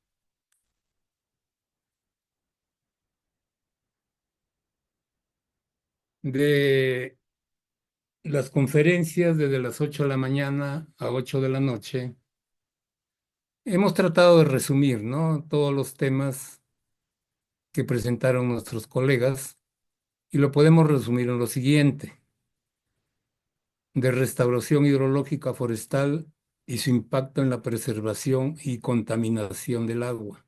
Speaker 7: de las conferencias desde las 8 de la mañana a 8 de la noche, hemos tratado de resumir, ¿no? Todos los temas que presentaron nuestros colegas y lo podemos resumir en lo siguiente: de restauración hidrológica forestal y su impacto en la preservación y contaminación del agua.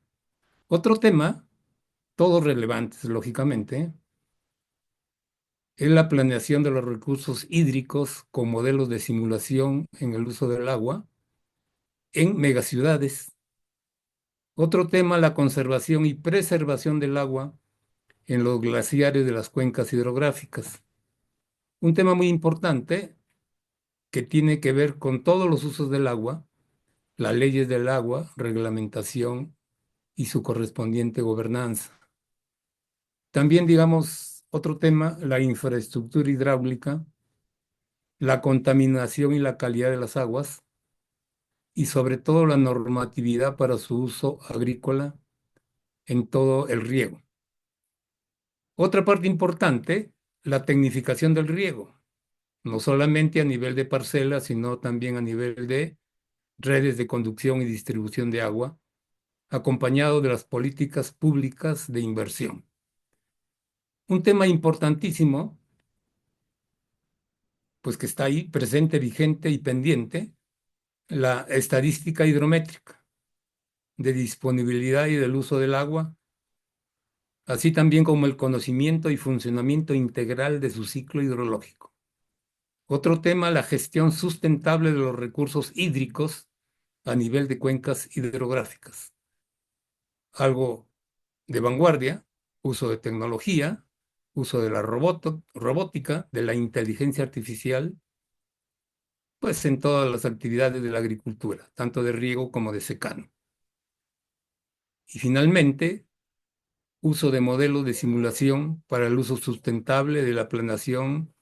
Speaker 7: Otro tema, todos relevantes lógicamente, es la planeación de los recursos hídricos con modelos de simulación en el uso del agua en megaciudades. Otro tema, la conservación y preservación del agua en los glaciares de las cuencas hidrográficas. Un tema muy importante que tiene que ver con todos los usos del agua, las leyes del agua, reglamentación y su correspondiente gobernanza. También, digamos, otro tema, la infraestructura hidráulica, la contaminación y la calidad de las aguas, y sobre todo la normatividad para su uso agrícola en todo el riego. Otra parte importante, la tecnificación del riego, no solamente a nivel de parcelas, sino también a nivel de redes de conducción y distribución de agua, acompañado de las políticas públicas de inversión. Un tema importantísimo, pues que está ahí presente, vigente y pendiente, la estadística hidrométrica de disponibilidad y del uso del agua, así también como el conocimiento y funcionamiento integral de su ciclo hidrológico. Otro tema, la gestión sustentable de los recursos hídricos a nivel de cuencas hidrográficas. Algo de vanguardia, uso de tecnología, uso de la robótica, de la inteligencia artificial, pues en todas las actividades de la agricultura, tanto de riego como de secano. Y finalmente, uso de modelos de simulación para el uso sustentable de la planeación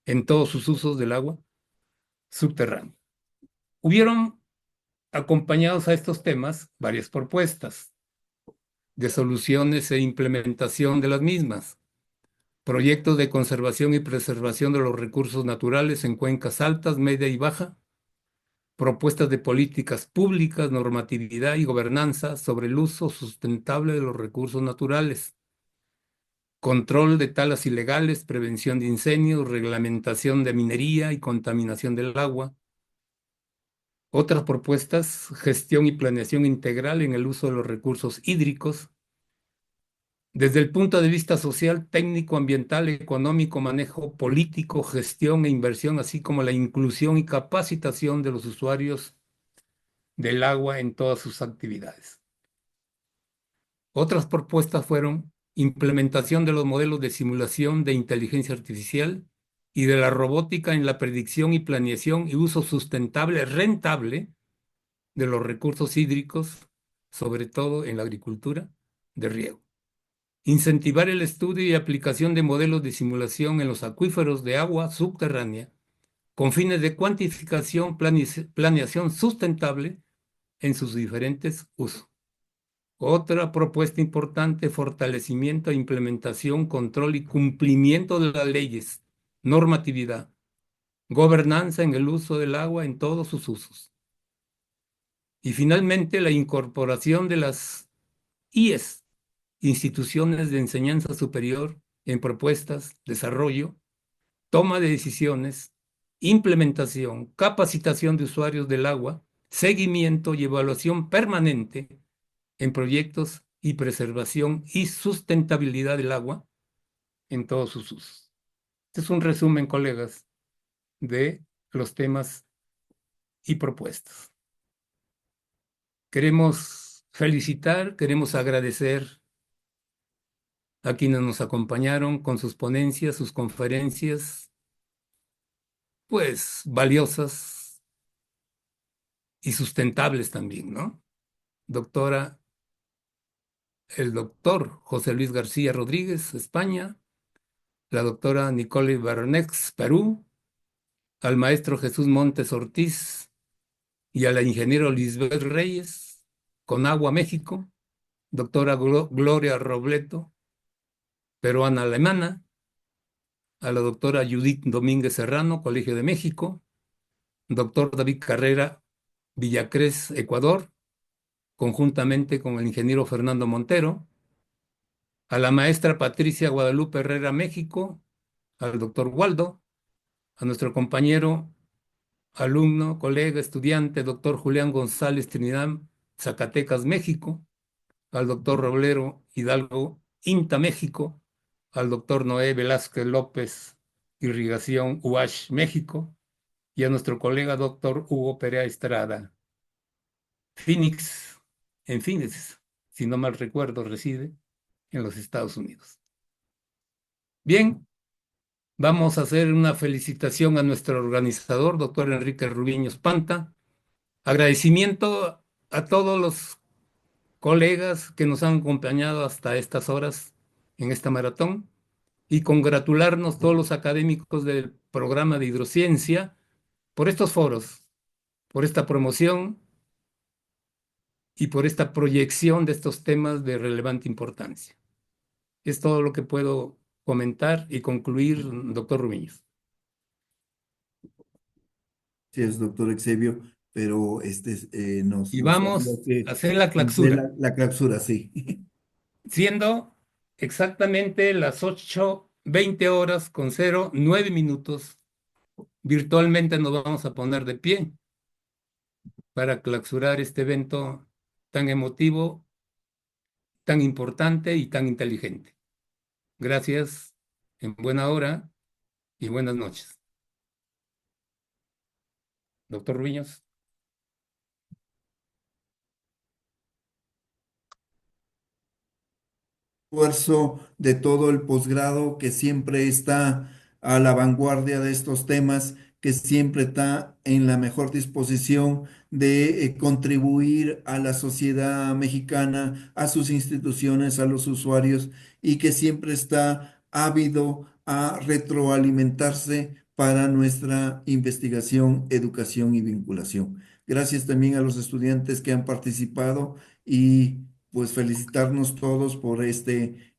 Speaker 7: en todos sus usos del agua subterráneo. Hubieron acompañados a estos temas varias propuestas de soluciones e implementación de las mismas, proyectos de conservación y preservación de los recursos naturales en cuencas altas, media y baja, propuestas de políticas públicas, normatividad y gobernanza sobre el uso sustentable de los recursos naturales, control de talas ilegales, prevención de incendios, reglamentación de minería y contaminación del agua. Otras propuestas, gestión y planeación integral en el uso de los recursos hídricos, desde el punto de vista social, técnico, ambiental, económico, manejo político, gestión e inversión, así como la inclusión y capacitación de los usuarios del agua en todas sus actividades. Otras propuestas fueron implementación de los modelos de simulación de inteligencia artificial y de la robótica en la predicción y planeación y uso sustentable, rentable de los recursos hídricos, sobre todo en la agricultura de riego. Incentivar el estudio y aplicación de modelos de simulación en los acuíferos de agua subterránea con fines de cuantificación, planeación sustentable en sus diferentes usos. Otra propuesta importante, fortalecimiento, implementación, control y cumplimiento de las leyes, normatividad, gobernanza en el uso del agua en todos sus usos. Y finalmente, la incorporación de las IES, instituciones de enseñanza superior, en propuestas, desarrollo, toma de decisiones, implementación, capacitación de usuarios del agua, seguimiento y evaluación permanente en proyectos y preservación y sustentabilidad del agua en todos sus usos. Este es un resumen, colegas, de los temas y propuestas. Queremos felicitar, queremos agradecer a quienes nos acompañaron con sus ponencias, sus conferencias, pues valiosas y sustentables también, ¿no? El doctor José Luis García Rodríguez, España, la doctora Nicole Baronex, Perú, al maestro Jesús Montes Ortiz y a la ingeniero Lisbeth Reyes, Conagua, México, doctora Gloria Robleto, peruana alemana, a la doctora Judith Domínguez Serrano, Colegio de México, doctor David Carrera, Villacrés, Ecuador, conjuntamente con el ingeniero Fernando Montero, a la maestra Patricia Guadalupe Herrera, México, al doctor Waldo, a nuestro compañero, alumno, colega, estudiante, doctor Julián González Trinidad, Zacatecas, México, al doctor Roblero Hidalgo, INTA, México, al doctor Noé Velázquez López, Irrigación, UASH, México, y a nuestro colega doctor Hugo Perea Estrada, Phoenix, en Phoenix, si no mal recuerdo, reside en los Estados Unidos. Bien, vamos a hacer una felicitación a nuestro organizador, doctor Enrique Rubiños Panta. Agradecimiento a todos los colegas que nos han acompañado hasta estas horas en esta maratón y congratularnos todos los académicos del programa de hidrociencia por estos foros, por esta promoción y por esta proyección de estos temas de relevante importancia. Es todo lo que puedo comentar y concluir, doctor Rubiños.
Speaker 3: Sí, es doctor Exebio, pero
Speaker 7: Y
Speaker 3: nos
Speaker 7: vamos
Speaker 3: ayuda
Speaker 7: a hacer la
Speaker 3: de
Speaker 7: clausura,
Speaker 3: la clausura, sí.
Speaker 7: siendo exactamente las 8:20 con 09 minutos. Virtualmente nos vamos a poner de pie para clausurar este evento tan emotivo, tan importante y tan inteligente. Gracias, en buena hora y buenas noches. Doctor Rubiños.
Speaker 3: Esfuerzo de todo el posgrado que siempre está a la vanguardia de estos temas, que siempre está en la mejor disposición de contribuir a la sociedad mexicana, a sus instituciones, a los usuarios, y que siempre está ávido a retroalimentarse para nuestra investigación, educación y vinculación. Gracias también a los estudiantes que han participado y pues felicitarnos todos por este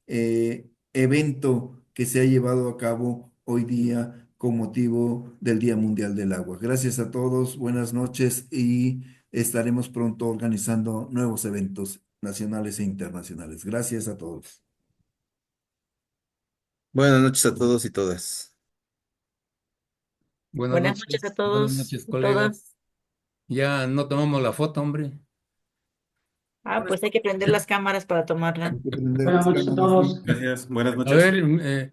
Speaker 3: evento que se ha llevado a cabo hoy día con motivo del Día Mundial del Agua. Gracias a todos, buenas noches y estaremos pronto organizando nuevos eventos nacionales e internacionales. Gracias a todos.
Speaker 9: Buenas noches a todos y todas.
Speaker 4: Buenas noches a
Speaker 7: Buenas
Speaker 4: todos
Speaker 7: noches,
Speaker 4: y todas.
Speaker 7: colegas. Ya no tomamos la foto, hombre.
Speaker 4: Ah, pues hay que prender las cámaras para tomarla.
Speaker 3: Hay que prender
Speaker 6: Buenas
Speaker 3: las
Speaker 6: noches a
Speaker 3: cámaras.
Speaker 6: todos.
Speaker 9: Gracias, buenas
Speaker 7: A
Speaker 9: noches.
Speaker 7: ver,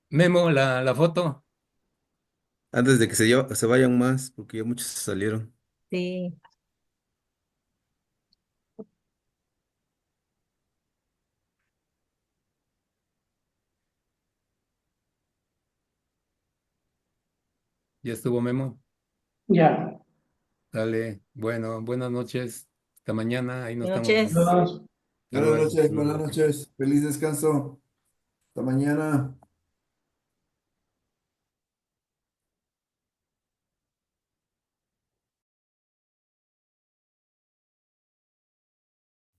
Speaker 7: Memo, la foto.
Speaker 9: Antes de que se vayan más, porque ya muchos se salieron.
Speaker 4: Sí.
Speaker 7: Ya estuvo Memo.
Speaker 6: Ya.
Speaker 7: Dale, bueno, buenas noches. Hasta mañana, ahí nos
Speaker 4: Buenas
Speaker 7: estamos
Speaker 4: noches.
Speaker 7: viendo.
Speaker 6: Buenas
Speaker 7: Hasta
Speaker 3: Buenas
Speaker 7: luego,
Speaker 3: noches,
Speaker 7: hasta
Speaker 3: buenas
Speaker 7: luego.
Speaker 3: noches. Feliz descanso. Hasta mañana.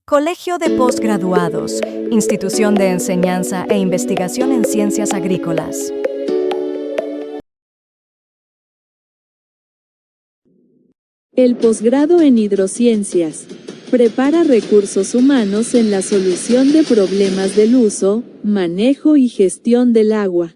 Speaker 1: Colegio de Postgraduados, Institución de Enseñanza e Investigación en Ciencias Agrícolas.
Speaker 2: El posgrado en hidrociencias. Prepara recursos humanos en la solución de problemas del uso, manejo y gestión del agua.